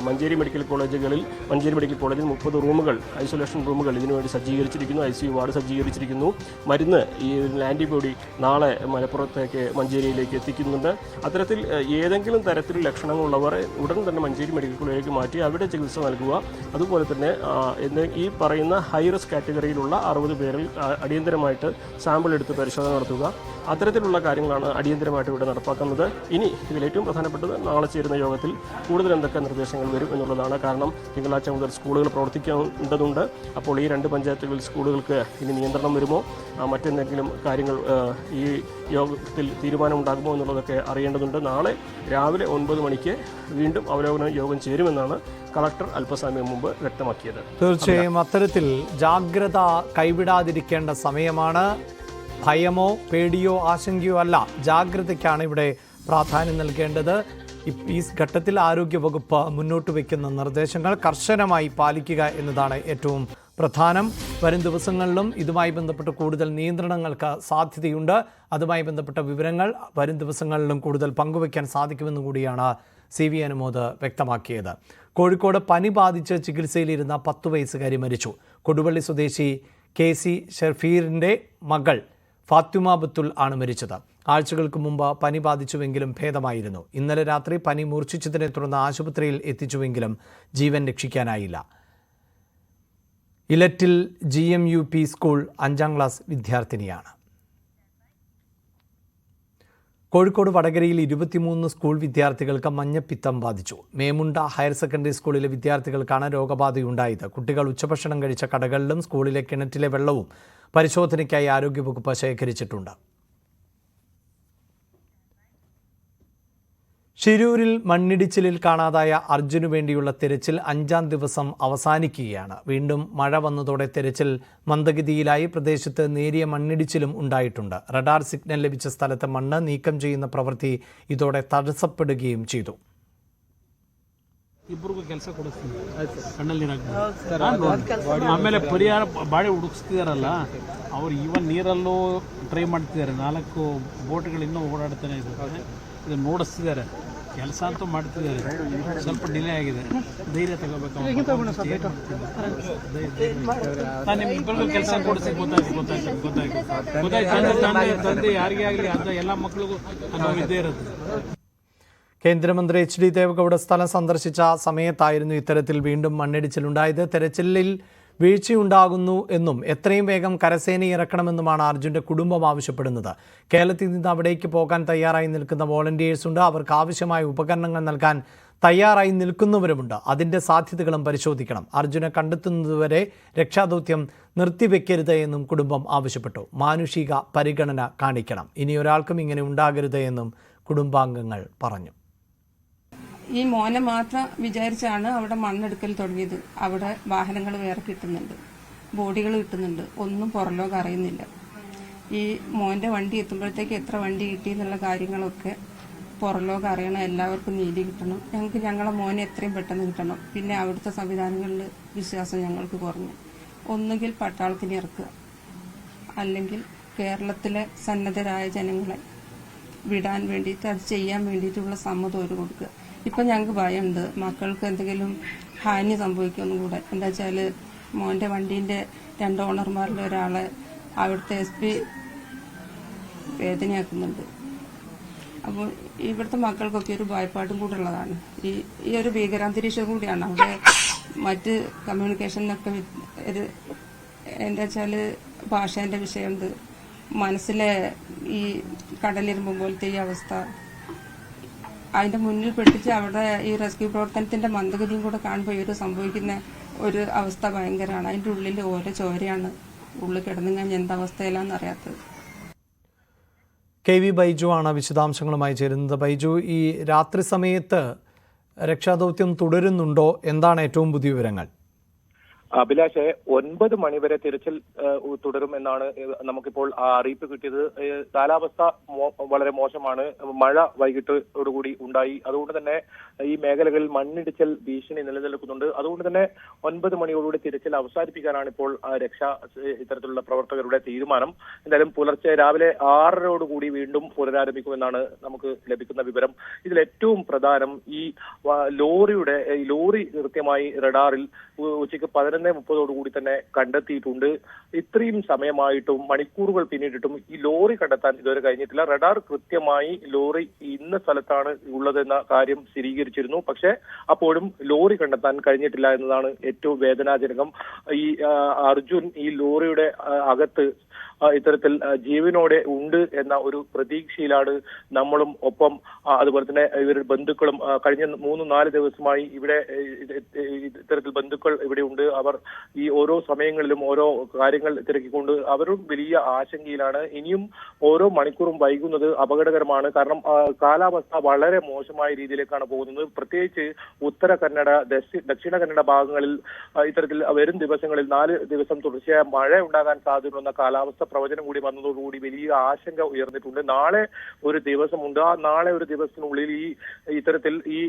മഞ്ചേരി മെഡിക്കൽ കോളേജിൽ 30 റൂമുകൾ, ഐസൊലേഷൻ റൂമുകൾ ഇതിനുവേണ്ടി സജ്ജീകരിച്ചിരിക്കുന്നു. ICU വാർഡ് സജ്ജീകരിച്ചിരിക്കുന്നു. മരുന്ന്, ഈ ആൻറ്റിബോഡി നാളെ മലപ്പുറത്തേക്ക്, മഞ്ചേരിയിലേക്ക് എത്തിക്കുന്നുണ്ട്. അത്തരത്തിൽ ഏതെങ്കിലും തരത്തിൽ ലക്ഷണങ്ങളുള്ളവർ ഉടൻ തന്നെ മഞ്ചേരി മെഡിക്കൽ കോളേജിലേക്ക് മാറ്റി അവിടെ ചികിത്സ നൽകുക. അതുപോലെ തന്നെ ഈ പറയുന്ന ഹൈ റിസ്ക് കാറ്റഗറിയിലുള്ള 60 പേരിൽ അടിയന്തരമായിട്ട് സാമ്പിൾ എടുത്ത് പരിശോധന നടത്തുക. അത്തരത്തിലുള്ള കാര്യങ്ങളാണ് അടിയന്തരമായിട്ട് ഇവിടെ നടപ്പാക്കുന്നത്. ഇനി ഇതിലേറ്റവും പ്രധാനപ്പെട്ടത് നാളെ ചേരുന്ന യോഗത്തിൽ കൂടുതൽ എന്തൊക്കെ നിർദ്ദേശങ്ങൾ വരും എന്നുള്ളതാണ്. കാരണം തിങ്കളാഴ്ച മുതൽ സ്കൂളുകൾ പ്രവർത്തിക്കേണ്ടതുണ്ട്. അപ്പോൾ ഈ രണ്ട് പഞ്ചായത്തുകളിൽ സ്കൂളുകൾക്ക് ഇനി നിയന്ത്രണം വരുമോ, മറ്റെന്തെങ്കിലും കാര്യങ്ങൾ ഈ യോഗത്തിൽ തീരുമാനമുണ്ടാകുമോ എന്നുള്ളതൊക്കെ അറിയേണ്ടതുണ്ട്. നാളെ രാവിലെ 9 മണിക്ക് വീണ്ടും അവലോകന യോഗം ചേരുമെന്നാണ് കളക്ടർ അല്പസമയം മുമ്പ് വ്യക്തമാക്കിയത്. തീർച്ചയായും അത്തരത്തിൽ ജാഗ്രത കൈവിടാതിരിക്കേണ്ട സമയമാണ്. ഭയമോ പേടിയോ ആശങ്കയോ അല്ല, ജാഗ്രതയ്ക്കാണ് ഇവിടെ പ്രാധാന്യം നൽകേണ്ടത്. ഈ ഘട്ടത്തിൽ ആരോഗ്യവകുപ്പ് മുന്നോട്ട് വയ്ക്കുന്ന നിർദ്ദേശങ്ങൾ കർശനമായി പാലിക്കുക എന്നതാണ് ഏറ്റവും പ്രധാനം. വരും ദിവസങ്ങളിലും ഇതുമായി ബന്ധപ്പെട്ട് കൂടുതൽ നിയന്ത്രണങ്ങൾക്ക് സാധ്യതയുണ്ട്. അതുമായി ബന്ധപ്പെട്ട വിവരങ്ങൾ വരും ദിവസങ്ങളിലും കൂടുതൽ പങ്കുവയ്ക്കാൻ സാധിക്കുമെന്നും കൂടിയാണ് CV അനുമോദ് വ്യക്തമാക്കിയത്. കോഴിക്കോട് പനി ബാധിച്ച് ചികിത്സയിലിരുന്ന 10 വയസ്സുകാരി മരിച്ചു. കൊടുവള്ളി സ്വദേശി KC ഷെർഫീറിൻ്റെ മകൾ ഫാത്തിമ ബത്തുൽ ആണ് മരിച്ചത്. ആഴ്ചകൾക്ക് മുമ്പ് പനി ബാധിച്ചുവെങ്കിലും ഭേദമായിരുന്നു. ഇന്നലെ രാത്രി പനി മൂർച്ഛിച്ചതിനെ തുടർന്ന് ആശുപത്രിയിൽ എത്തിച്ചുവെങ്കിലും ജീവൻ രക്ഷിക്കാനായില്ല. ഇലറ്റിൽ GMUP സ്കൂൾ 5ാം ക്ലാസ് വിദ്യാർത്ഥിനിയാണ്. കോഴിക്കോട് വടകരയിൽ 23 സ്കൂൾ വിദ്യാർത്ഥികൾക്ക് മഞ്ഞപ്പിത്തം ബാധിച്ചു. മേമുണ്ട ഹയർ സെക്കൻഡറി സ്കൂളിലെ വിദ്യാർത്ഥികൾക്കാണ് രോഗബാധയുണ്ടായത്. കുട്ടികൾ ഉച്ചഭക്ഷണം കഴിച്ച കടകളിലും സ്കൂളിലെ കിണറ്റിലെ വെള്ളവും പരിശോധനയ്ക്കായി ആരോഗ്യവകുപ്പ് ശേഖരിച്ചിട്ടുണ്ട്. ഷിരൂരിൽ മണ്ണിടിച്ചിലിൽ കാണാതായ അർജുനു വേണ്ടിയുള്ള തെരച്ചിൽ 5ാം ദിവസം അവസാനിക്കുകയാണ്. വീണ്ടും മഴ വന്നതോടെ തെരച്ചിൽ മന്ദഗതിയിലായി. പ്രദേശത്ത് നേരിയ മണ്ണിടിച്ചിലും ഉണ്ടായിട്ടുണ്ട്. റഡാർ സിഗ്നൽ ലഭിച്ച സ്ഥലത്ത് മണ്ണ് നീക്കം ചെയ്യുന്ന പ്രവൃത്തി ഇതോടെ തടസ്സപ്പെടുകയും ചെയ്തു. ಇಬ್ಬರಿಗೂ ಕೆಲಸ ಕೊಡಿಸ್ತೀನಿ ಕಣ್ಣಲ್ಲಿ ಆಮೇಲೆ ಪರಿಹಾರ ಬಾಡಿ ಹುಡುಕಿಸ್ತಿದಾರಲ್ಲ ಅವ್ರು ಈವನ್ ನೀರಲ್ಲೂ ಟ್ರೈ ಮಾಡ್ತಿದ್ದಾರೆ. 4 ಬೋಟ್ಗಳು ಇನ್ನೂ ಓಡಾಡ್ತಾನೆ ಇದ್ದಾರೆ. ಇದು ನೋಡಿಸ್ತಿದ್ದಾರೆ. ಕೆಲಸ ಅಂತೂ ಮಾಡ್ತಿದ್ದಾರೆ. ಸ್ವಲ್ಪ ಡಿಲೇ ಆಗಿದೆ. ಧೈರ್ಯ ತಗೋಬೇಕು. ನಾನು ನಿಮ್ಮಿಬ್ಬರಿಗೂ ಕೆಲಸ ಕೊಡಿಸಿ ಗೊತ್ತಾಯ್ತು. ತಂದೆ ಯಾರಿಗೇ ಆಗಲಿ ಅಂತ ಎಲ್ಲ ಮಕ್ಕಳಿಗೂ ಅನ್ನೋ ಇದ್ದೇ ಇರುತ್ತೆ. കേന്ദ്രമന്ത്രി HD ദേവഗൌഡ സ്ഥലം സന്ദർശിച്ച സമയത്തായിരുന്നു ഇത്തരത്തിൽ വീണ്ടും മണ്ണിടിച്ചിലുണ്ടായത്. തെരച്ചിലിൽ വീഴ്ചയുണ്ടാകുന്നു എന്നും എത്രയും വേഗം കരസേന ഇറക്കണമെന്നുമാണ് അർജുൻ്റെ കുടുംബം ആവശ്യപ്പെടുന്നത്. കേരളത്തിൽ നിന്ന് അവിടേക്ക് പോകാൻ തയ്യാറായി നിൽക്കുന്ന വോളണ്ടിയേഴ്സുണ്ട്. അവർക്ക് ആവശ്യമായ ഉപകരണങ്ങൾ നൽകാൻ തയ്യാറായി നിൽക്കുന്നവരുമുണ്ട്. അതിൻ്റെ സാധ്യതകളും പരിശോധിക്കണം. അർജുനെ കണ്ടെത്തുന്നതുവരെ രക്ഷാദൗത്യം നിർത്തിവെക്കരുത് എന്നും കുടുംബം ആവശ്യപ്പെട്ടു. മാനുഷിക പരിഗണന കാണിക്കണം. ഇനി ഒരാൾക്കും ഇങ്ങനെ ഉണ്ടാകരുത് എന്നും കുടുംബാംഗങ്ങൾ പറഞ്ഞു. ഈ മോനെ മാത്രം വിചാരിച്ചാണ് അവിടെ മണ്ണെടുക്കൽ തുടങ്ങിയത്. അവിടെ വാഹനങ്ങൾ വേറെ കിട്ടുന്നുണ്ട്, ബോഡികൾ കിട്ടുന്നുണ്ട്. ഒന്നും പുറലോകം അറിയുന്നില്ല. ഈ മോന്റെ വണ്ടി എത്തുമ്പോഴത്തേക്ക് എത്ര വണ്ടി കിട്ടി എന്നുള്ള കാര്യങ്ങളൊക്കെ പുറലോകം അറിയണം. എല്ലാവർക്കും നീതി കിട്ടണം. ഞങ്ങൾക്ക് ഞങ്ങളെ മോനെ എത്രയും പെട്ടെന്ന് കിട്ടണം. പിന്നെ അവിടുത്തെ സംവിധാനങ്ങളിൽ വിശ്വാസം ഞങ്ങൾക്ക് കുറഞ്ഞു. ഒന്നുകിൽ പട്ടാളത്തിന് ഇറക്കുക, അല്ലെങ്കിൽ കേരളത്തിലെ സന്നദ്ധരായ ജനങ്ങളെ വിടാൻ വേണ്ടിയിട്ട് അത് ചെയ്യാൻ വേണ്ടിയിട്ടുള്ള സമ്മതം ഒരു കൊടുക്കുക. ഇപ്പം ഞങ്ങൾക്ക് ഭയമുണ്ട് മക്കൾക്ക് എന്തെങ്കിലും ഹാനി സംഭവിക്കുമെന്നും കൂടെ. എന്താ വെച്ചാൽ മോൻ്റെ വണ്ടീൻ്റെ 2 ഓണർമാരിൽ ഒരാളെ അവിടുത്തെ SP വേദനയാക്കുന്നുണ്ട്. അപ്പോൾ ഇവിടുത്തെ മക്കൾക്കൊക്കെ ഒരു ഭയപ്പാടും കൂടെ ഉള്ളതാണ്. ഈ ഒരു ഭീകരാന്തരീക്ഷം കൂടിയാണ്. അവിടെ മറ്റ് കമ്മ്യൂണിക്കേഷനൊക്കെ ഒരു എന്താ വെച്ചാൽ ഭാഷേൻ്റെ വിഷയമുണ്ട്. മനസ്സിലെ ഈ കടലിരുമ്പ് പോലത്തെ ഈ അവസ്ഥ അതിന്റെ മുന്നിൽ പെട്ടിച്ച് അവിടെ ഈ റെസ്ക്യൂ പ്രവർത്തനത്തിന്റെ മന്ദഗതിയും കൂടെ കാണുമ്പോൾ ഇവർ സംഭവിക്കുന്ന ഒരു അവസ്ഥ ഭയങ്കരമാണ്. അതിന്റെ ഉള്ളിൽ ഓരോ ചോരയാണ് ഉള്ളിൽ കിടന്നുകഴിഞ്ഞാൽ എന്താവസ്ഥയിലാണെന്ന് അറിയാത്തത്. KV ബൈജു ആണ് വിശദാംശങ്ങളുമായി ചേരുന്നത്. ബൈജു, ഈ രാത്രി സമയത്ത് രക്ഷാദൗത്യം തുടരുന്നുണ്ടോ? എന്താണ് ഏറ്റവും പുതിയ വിവരങ്ങൾ? അഭിലാഷെ, 9 മണിവരെ തിരച്ചിൽ തുടരും എന്നാണ് നമുക്കിപ്പോൾ അറിയിപ്പ് കിട്ടിയത്. കാലാവസ്ഥ വളരെ മോശമാണ്. മഴ വൈകിട്ടോടുകൂടി ഉണ്ടായി. അതുകൊണ്ട് തന്നെ ഈ മേഖലകളിൽ മണ്ണിടിച്ചൽ ഭീഷണി നിലനിൽക്കുന്നുണ്ട്. അതുകൊണ്ട് തന്നെ 9 മണിയോടുകൂടി തിരച്ചിൽ അവസാനിപ്പിക്കാനാണ് ഇപ്പോൾ ഇത്തരത്തിലുള്ള പ്രവർത്തകരുടെ തീരുമാനം. എന്തായാലും പുലർച്ചെ രാവിലെ 6:30 വീണ്ടും പുനരാരംഭിക്കുമെന്നാണ് നമുക്ക് ലഭിക്കുന്ന വിവരം. ഇതിൽ ഏറ്റവും പ്രധാനം ഈ ലോറി കൃത്യമായി റഡാറിൽ ഉച്ചയ്ക്ക് 11:30 തന്നെ കണ്ടെത്തിയിട്ടുണ്ട്. ഇത്രയും സമയമായിട്ടും മണിക്കൂറുകൾ പിന്നിട്ടിട്ടും ഈ ലോറി കണ്ടെത്താൻ ഇതുവരെ കഴിഞ്ഞിട്ടില്ല. റഡാർ കൃത്യമായി ലോറി ഇന്ന സ്ഥലത്താണ് ഉള്ളതെന്ന കാര്യം സ്ഥിരീകരിച്ചിരുന്നു. പക്ഷേ അപ്പോഴും ലോറി കണ്ടെത്താൻ കഴിഞ്ഞിട്ടില്ല എന്നതാണ് ഏറ്റവും വേദനാജനകം. ഈ അർജുൻ ഈ ലോറിയുടെ അകത്ത് ഇത്തരത്തിൽ ജീവനോടെ ഉണ്ട് എന്ന ഒരു പ്രതീക്ഷയിലാണ് നമ്മളും ഒപ്പം അതുപോലെ തന്നെ ഇവരുടെ ബന്ധുക്കളും. കഴിഞ്ഞ 3-4 ദിവസമായി ഇവിടെ ഇത്തരത്തിൽ ബന്ധുക്കൾ ഇവിടെ ഉണ്ട്. അവർ ഈ ഓരോ സമയങ്ങളിലും ഓരോ കാര്യങ്ങൾ തിരക്കിക്കൊണ്ട് അവരും വലിയ ആശങ്കയിലാണ്. ഇനിയും ഓരോ മണിക്കൂറും വൈകുന്നത് അപകടകരമാണ്. കാരണം കാലാവസ്ഥ വളരെ മോശമായ രീതിയിലേക്കാണ് പോകുന്നത്. പ്രത്യേകിച്ച് ഉത്തര കന്നഡ, ദക്ഷിണ കന്നഡ ഭാഗങ്ങളിൽ ഇത്തരത്തിൽ വരും ദിവസങ്ങളിൽ 4 ദിവസം തുടർച്ചയായ മഴ ഉണ്ടാകാൻ സാധ്യതയുള്ള കാലാവസ്ഥ പ്രവചനം കൂടി വന്നതോടുകൂടി വലിയ ആശങ്ക ഉയർന്നിട്ടുണ്ട്. നാളെ ഒരു ദിവസമുണ്ട്. ആ നാളെ ഒരു ദിവസത്തിനുള്ളിൽ ഇത്തരത്തിൽ ഈ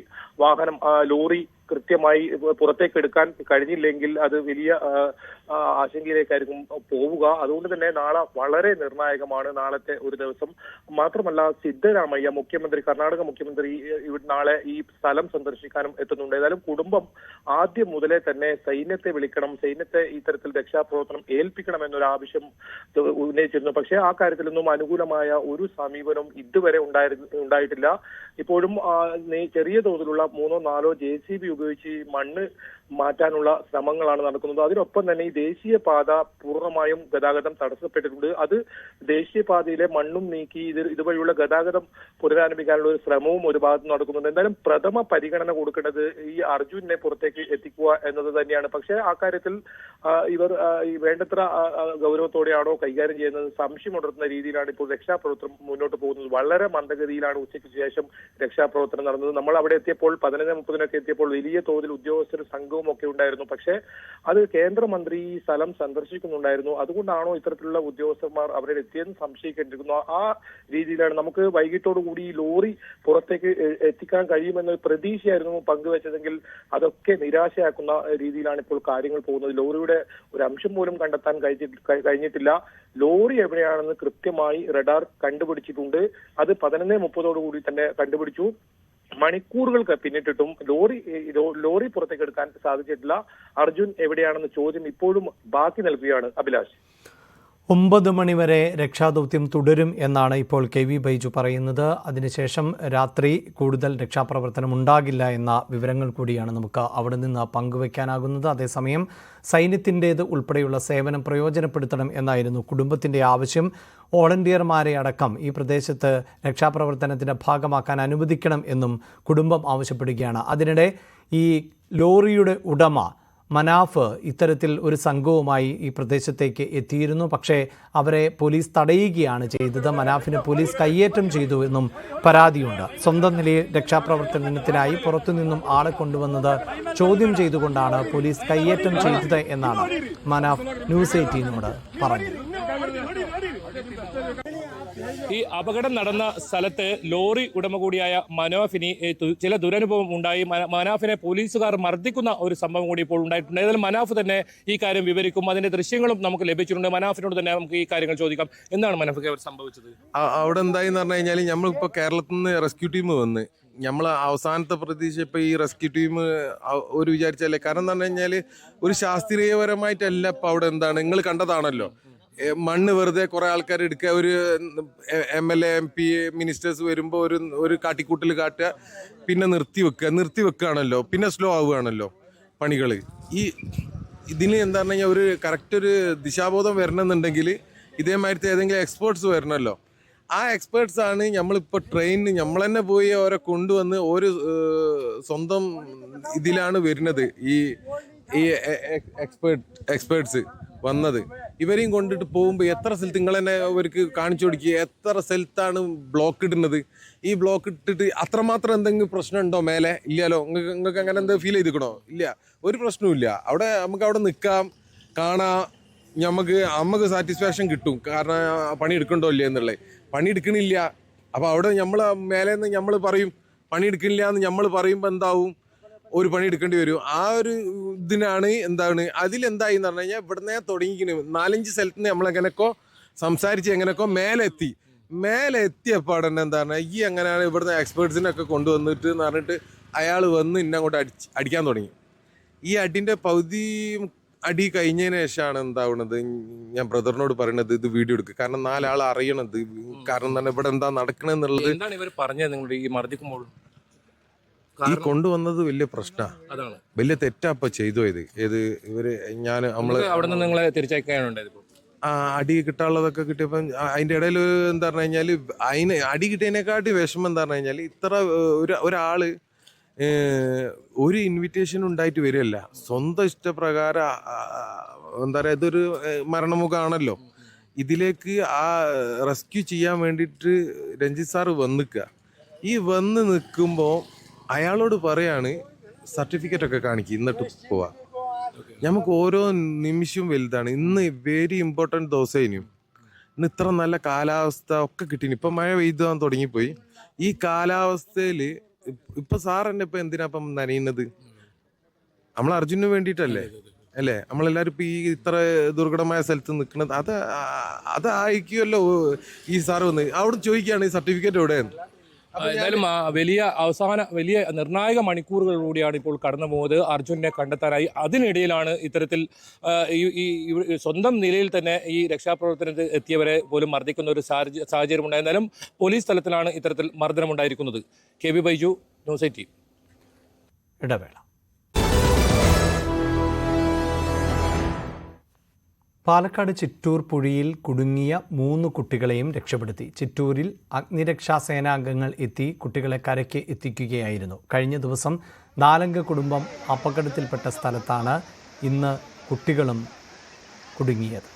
വാഹനം ലോറി കൃത്യമായി പുറത്തേക്ക് എടുക്കാൻ കഴിഞ്ഞില്ലെങ്കിൽ അത് വലിയ ആശങ്കയിലേക്കായിരിക്കും പോവുക. അതുകൊണ്ട് തന്നെ നാളെ വളരെ നിർണായകമാണ് നാളത്തെ ഒരു ദിവസം. മാത്രമല്ല സിദ്ധരാമയ്യ മുഖ്യമന്ത്രി, കർണാടക മുഖ്യമന്ത്രി നാളെ ഈ സ്ഥലം സന്ദർശിക്കാനും എത്തുന്നുണ്ട്. ഏതായാലും കുടുംബം ആദ്യം മുതലേ തന്നെ സൈന്യത്തെ വിളിക്കണം, സൈന്യത്തെ ഇത്തരത്തിൽ രക്ഷാപ്രവർത്തനം ഏൽപ്പിക്കണം എന്നൊരു ആവശ്യം ഉന്നയിച്ചിരുന്നു. പക്ഷേ ആ കാര്യത്തിലൊന്നും അനുകൂലമായ ഒരു സമീപനം ഇതുവരെ ഉണ്ടായിട്ടില്ല. ഇപ്പോഴും ചെറിയ തോതിലുള്ള 3-4 JCB ഉപയോഗിച്ച് മണ്ണ് മാറ്റാനുള്ള ശ്രമങ്ങളാണ് നടക്കുന്നത്. അതിനൊപ്പം തന്നെ ഈ ദേശീയപാത പൂർണ്ണമായും ഗതാഗതം തടസ്സപ്പെട്ടിട്ടുണ്ട്. അത് ദേശീയപാതയിലെ മണ്ണും നീക്കി ഇതുവഴിയുള്ള ഗതാഗതം പുനരാരംഭിക്കാനുള്ള ഒരു ശ്രമവും ഒരു ഭാഗത്ത് നടക്കുന്നുണ്ട്. എന്തായാലും പ്രഥമ പരിഗണന കൊടുക്കേണ്ടത് ഈ അർജുനെ പുറത്തേക്ക് എത്തിക്കുക എന്നത് തന്നെയാണ്. പക്ഷേ ആ കാര്യത്തിൽ ഇവർ വേണ്ടത്ര ഗൗരവത്തോടെയാണോ കൈകാര്യം ചെയ്യുന്നത് സംശയമുണർത്തുന്ന രീതിയിലാണ് ഇപ്പോൾ രക്ഷാപ്രവർത്തനം മുന്നോട്ട് പോകുന്നത്. വളരെ മന്ദഗതിയിലാണ് ഉച്ചയ്ക്ക് ശേഷം രക്ഷാപ്രവർത്തനം നടന്നത്. നമ്മൾ അവിടെ എത്തിയപ്പോൾ 11:30 എത്തിയപ്പോൾ വലിയ തോതിൽ ഉദ്യോഗസ്ഥരും സംഘവും ഒക്കെ ഉണ്ടായിരുന്നു. പക്ഷേ അത് കേന്ദ്രമന്ത്രി ഈ സ്ഥലം സന്ദർശിക്കുന്നുണ്ടായിരുന്നു. അതുകൊണ്ടാണോ ഇത്തരത്തിലുള്ള ഉദ്യോഗസ്ഥന്മാർ അവിടെ എത്തിയെന്ന് സംശയിക്കേണ്ടിരിക്കുന്നു. ആ രീതിയിലാണ് നമുക്ക് വൈകിട്ടോടുകൂടി ഈ ലോറി പുറത്തേക്ക് എത്തിക്കാൻ കഴിയുമെന്ന പ്രതീക്ഷയായിരുന്നു പങ്കുവെച്ചതെങ്കിൽ അതൊക്കെ നിരാശയാക്കുന്ന രീതിയിലാണ് ഇപ്പോൾ കാര്യങ്ങൾ പോകുന്നത്. ലോറിയുടെ ഒരു അംശം പോലും കണ്ടെത്താൻ കഴിഞ്ഞിട്ടില്ല. ലോറി എവിടെയാണെന്ന് കൃത്യമായി റഡാർ കണ്ടുപിടിച്ചിട്ടുണ്ട്. അത് 11:30 തന്നെ കണ്ടുപിടിച്ചു. മണിക്കൂറുകൾക്ക് പിന്നിട്ടിട്ടും ലോറി പുറത്തേക്ക് എടുക്കാൻ സാധിച്ചിട്ടില്ല. അർജുൻ എവിടെയാണെന്ന ചോദ്യം ഇപ്പോഴും ബാക്കി നിൽക്കുകയാണ്. അഭിലാഷ്, 9 മണിവരെ രക്ഷാദൗത്യം തുടരും എന്നാണ് ഇപ്പോൾ KV ബൈജു പറയുന്നത്. അതിനുശേഷം രാത്രി കൂടുതൽ രക്ഷാപ്രവർത്തനം ഉണ്ടാകില്ല എന്ന വിവരങ്ങൾ കൂടിയാണ് നമുക്ക് അവിടെ നിന്ന് പങ്കുവയ്ക്കാനാകുന്നത്. അതേസമയം സൈന്യത്തിൻ്റേത് ഉൾപ്പെടെയുള്ള സേവനം പ്രയോജനപ്പെടുത്തണം എന്നായിരുന്നു കുടുംബത്തിൻ്റെ ആവശ്യം. വോളണ്ടിയർമാരെ അടക്കം ഈ പ്രദേശത്ത് രക്ഷാപ്രവർത്തനത്തിൻ്റെ ഭാഗമാക്കാൻ അനുവദിക്കണം എന്നും കുടുംബം ആവശ്യപ്പെടുകയാണ്. അതിനിടെ ഈ ലോറിയുടെ ഉടമ മനാഫ് ഇത്തരത്തിൽ ഒരു സംഘവുമായി ഈ പ്രദേശത്തേക്ക് എത്തിയിരുന്നു. പക്ഷേ അവരെ പോലീസ് തടയുകയാണ് ചെയ്തത്. മനാഫിനെ പോലീസ് കയ്യേറ്റം ചെയ്തു എന്നും പരാതിയുണ്ട്. സ്വന്തം നിലയിൽ രക്ഷാപ്രവർത്തനത്തിനായി പുറത്തുനിന്നും ആളെ കൊണ്ടുവന്നത് ചോദ്യം ചെയ്തുകൊണ്ടാണ് പോലീസ് കയ്യേറ്റം ചെയ്തത് എന്നാണ് മനാഫ് ന്യൂസ് 18നോട് പറഞ്ഞത്. ഈ അപകടം നടന്ന സ്ഥലത്ത് ലോറി ഉടമ കൂടിയായ മനാഫിന് ചില ദുരനുഭവം ഉണ്ടായി. മനാഫിനെ പോലീസുകാർ മർദ്ദിക്കുന്ന ഒരു സംഭവം കൂടി ഇപ്പോൾ ഉണ്ടായിട്ടുണ്ട്. ഏതായാലും മനാഫ് തന്നെ ഈ കാര്യം വിവരിക്കും. അതിന്റെ ദൃശ്യങ്ങളും നമുക്ക് ലഭിച്ചിട്ടുണ്ട്. മനാഫിനോട് തന്നെ നമുക്ക് ഈ കാര്യങ്ങൾ ചോദിക്കാം. എന്താണ് മനാഫിക്ക് സംഭവിച്ചത്? അവിടെ എന്തായെന്ന് പറഞ്ഞു കഴിഞ്ഞാൽ നമ്മളിപ്പോൾ കേരളത്തിൽ നിന്ന് റെസ്ക്യൂ ടീം വന്ന് നമ്മൾ അവസാനത്തെ പ്രതീക്ഷ ഇപ്പോൾ ഈ റെസ്ക്യൂ ടീം ഒരു വിചാരിച്ചല്ലേ. കാരണം എന്ന് പറഞ്ഞു കഴിഞ്ഞാൽ ഒരു ശാസ്ത്രീയപരമായിട്ടല്ല ഇപ്പോൾ അവിടെ എന്താണ് നിങ്ങൾ കണ്ടതാണല്ലോ. മണ്ണ് വെറുതെ കുറെ ആൾക്കാർ എടുക്കുക, ഒരു MLA MP മിനിസ്റ്റേഴ്സ് വരുമ്പോൾ ഒരു കാട്ടിക്കൂട്ടിൽ കാട്ടുക, പിന്നെ നിർത്തി വെക്കുകയാണല്ലോ, പിന്നെ സ്ലോ ആവുകയാണല്ലോ പണികൾ. ഇതിന് എന്താ പറഞ്ഞു കഴിഞ്ഞാൽ ഒരു കറക്റ്റ് ഒരു ദിശാബോധം വരണമെന്നുണ്ടെങ്കിൽ ഇതേമാതിരത്തെ ഏതെങ്കിലും എക്സ്പേർട്സ് വരണമല്ലോ. ആ എക്സ്പേർട്സ് ആണ് നമ്മളിപ്പോൾ ട്രെയിനിന് നമ്മൾ തന്നെ പോയി അവരെ കൊണ്ടുവന്ന് ഒരു സ്വന്തം ഇതിലാണ് വരുന്നത്. ഈ എക്സ്പേർട്സ് വന്നത് ഇവരെയും കൊണ്ടിട്ട് പോകുമ്പോൾ എത്ര സ്ഥലത്ത് നിങ്ങൾ തന്നെ അവർക്ക് കാണിച്ചു കൊടുക്കുക, എത്ര സ്ഥലത്താണ് ബ്ലോക്ക് ഇടുന്നത്. ഈ ബ്ലോക്ക് ഇട്ടിട്ട് അത്രമാത്രം എന്തെങ്കിലും പ്രശ്നം ഉണ്ടോ മേലെ? ഇല്ലല്ലോ. നിങ്ങൾക്ക് അങ്ങനെ എന്താ ഫീൽ ചെയ്തിക്കണോ? ഇല്ല, ഒരു പ്രശ്നവും ഇല്ല. നമുക്ക് അവിടെ നിൽക്കാം, കാണാം, നമുക്ക് സാറ്റിസ്ഫാക്ഷൻ കിട്ടും. കാരണം പണി എടുക്കണ്ടോ ഇല്ല എന്നുള്ളത്. പണി എടുക്കണില്ല. അപ്പോൾ അവിടെ നമ്മൾ മേലെ നിന്ന് നമ്മൾ പറയും പണി എടുക്കണില്ല എന്ന് നമ്മൾ പറയുമ്പോൾ എന്താവും, ഒരു പണി എടുക്കേണ്ടി വരും. ആ ഒരു ഇതിനാണ് എന്താണ് അതിലെന്തായി എന്ന് പറഞ്ഞു കഴിഞ്ഞാൽ ഇവിടുന്ന് തുടങ്ങിക്കണ 4-5 സ്ഥലത്ത് നിന്ന് നമ്മളെങ്ങനെയൊക്കെ സംസാരിച്ച് എങ്ങനെയൊക്കെ മേലെ എത്തിയപ്പോൾ തന്നെ എന്താ പറഞ്ഞാൽ ഈ എങ്ങനെയാണ് ഇവിടുന്ന് എക്സ്പേർട്സിനൊക്കെ കൊണ്ടുവന്നിട്ട് എന്ന് പറഞ്ഞിട്ട് അയാൾ വന്ന് ഇന്നങ്ങോട്ട് അടിക്കാൻ തുടങ്ങി. ഈ അടിൻ്റെ പകുതി അടി കഴിഞ്ഞതിന് ശേഷമാണ് എന്താവുന്നത്, ഞാൻ ബ്രദറിനോട് പറയണത് ഇത് വീഡിയോ എടുക്കുക. കാരണം 4 ആൾ അറിയണത്. കാരണം തന്നെ ഇവിടെ എന്താ നടക്കണെന്നുള്ളത്. എന്താണ് ഇവർ പറഞ്ഞത് നിങ്ങളുടെ ഈ മർദ്ദിക്കുമ്പോൾ? ഈ കൊണ്ടുവന്നത് വലിയ പ്രശ്നമാണ്, വലിയ തെറ്റാപ്പ ചെയ്തോ ഇത്. ഇവര് നമ്മള് അവിടെ നിന്ന് നിങ്ങളെ തിരിച്ചയക്കാനുണ്ടായത്. അടി കിട്ടാനുള്ളതൊക്കെ കിട്ടിയപ്പം അതിന്റെ ഇടയിൽ എന്താ പറഞ്ഞു കഴിഞ്ഞാല് അതിന് അടി കിട്ടിയതിനെക്കാട്ടി വിഷമം എന്താ പറഞ്ഞു കഴിഞ്ഞാല് ഇത്ര ഒരാള് ഒരു ഇൻവിറ്റേഷൻ ഉണ്ടായിട്ട് വരികയല്ല, സ്വന്തം ഇഷ്ടപ്രകാരം എന്താ പറയാ, ഇതൊരു മരണമുഖമാണല്ലോ. ഇതിലേക്ക് ആ റെസ്ക്യൂ ചെയ്യാൻ വേണ്ടിയിട്ട് രഞ്ജിത്ത് സാറ് വന്നിക്കുക. ഈ വന്ന് നിൽക്കുമ്പോൾ അയാളോട് പറയാണ് സർട്ടിഫിക്കറ്റ് ഒക്കെ കാണിക്കുക, എന്നിട്ട് പോവാ. നമുക്ക് ഓരോ നിമിഷവും വലുതാണ്. ഇന്ന് വെരി ഇമ്പോർട്ടൻറ്റ് ദിവസേനും. ഇന്ന് ഇത്ര നല്ല കാലാവസ്ഥ ഒക്കെ കിട്ടീന്. ഇപ്പം മഴ പെയ്താൻ തുടങ്ങിപ്പോയി. ഈ കാലാവസ്ഥയിൽ ഇപ്പം സാർ തന്നെ ഇപ്പം എന്തിനാ ഇപ്പം നനയുന്നത്? നമ്മൾ അർജുനന് വേണ്ടിയിട്ടല്ലേ അല്ലേ നമ്മളെല്ലാവരും ഇപ്പം ഈ ഇത്ര ദുർഘടമായ സ്ഥലത്ത് നിൽക്കുന്നത് അതായിരിക്കുമല്ലോ ഈ സാറ് വന്ന് അവിടെ ചോദിക്കുകയാണ് ഈ സർട്ടിഫിക്കറ്റ് എവിടെയെന്ന്. എന്തായാലും വലിയ നിർണായക മണിക്കൂറുകളിലൂടെയാണ് ഇപ്പോൾ കടന്നു പോകുന്നത് അർജുനെ കണ്ടെത്താനായി. അതിനിടയിലാണ് ഇത്തരത്തിൽ ഈ സ്വന്തം നിലയിൽ തന്നെ ഈ രക്ഷാപ്രവർത്തനത്തിൽ എത്തിയവരെ പോലും മർദ്ദിക്കുന്ന ഒരു സാഹചര്യം ഉണ്ടായിരുന്നാലും പോലീസ് തലത്തിലാണ് ഇത്തരത്തിൽ മർദ്ദനമുണ്ടായിരിക്കുന്നത്. KB Baiju, news 18. ഇടവേള. പാലക്കാട് ചിറ്റൂർ പുഴയിൽ കുടുങ്ങിയ 3 കുട്ടികളെയും രക്ഷപ്പെടുത്തി. ചിറ്റൂരിൽ അഗ്നിരക്ഷാ സേനാംഗങ്ങൾ എത്തി കുട്ടികളെ കരയ്ക്ക് എത്തിക്കുകയായിരുന്നു. കഴിഞ്ഞ ദിവസം 4 കുടുംബം അപകടത്തിൽപ്പെട്ട സ്ഥലത്താണ് ഇന്ന് കുട്ടികളും കുടുങ്ങിയത്.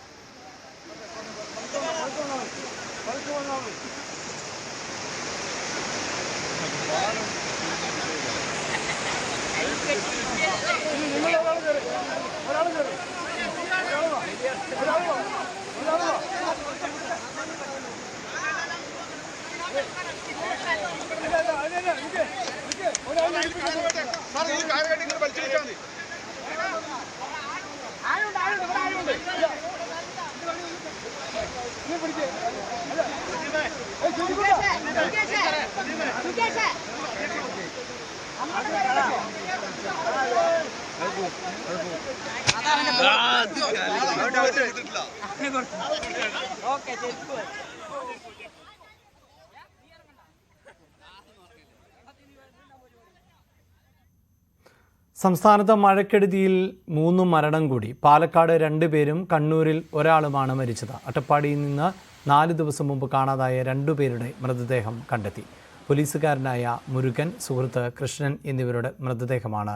സംസ്ഥാനത്ത് മഴക്കെടുതിയിൽ 3 മരണം കൂടി. പാലക്കാട് 2 പേരും കണ്ണൂരിൽ ഒരാളുമാണ് മരിച്ചത്. അട്ടപ്പാടിയിൽ നിന്ന് 4 ദിവസം മുമ്പ് കാണാതായ 2 പേരുടെ മൃതദേഹം കണ്ടെത്തി. പോലീസുകാരനായ മുരുകൻ, സുഹൃത്ത് കൃഷ്ണൻ എന്നിവരുടെ മൃതദേഹമാണ്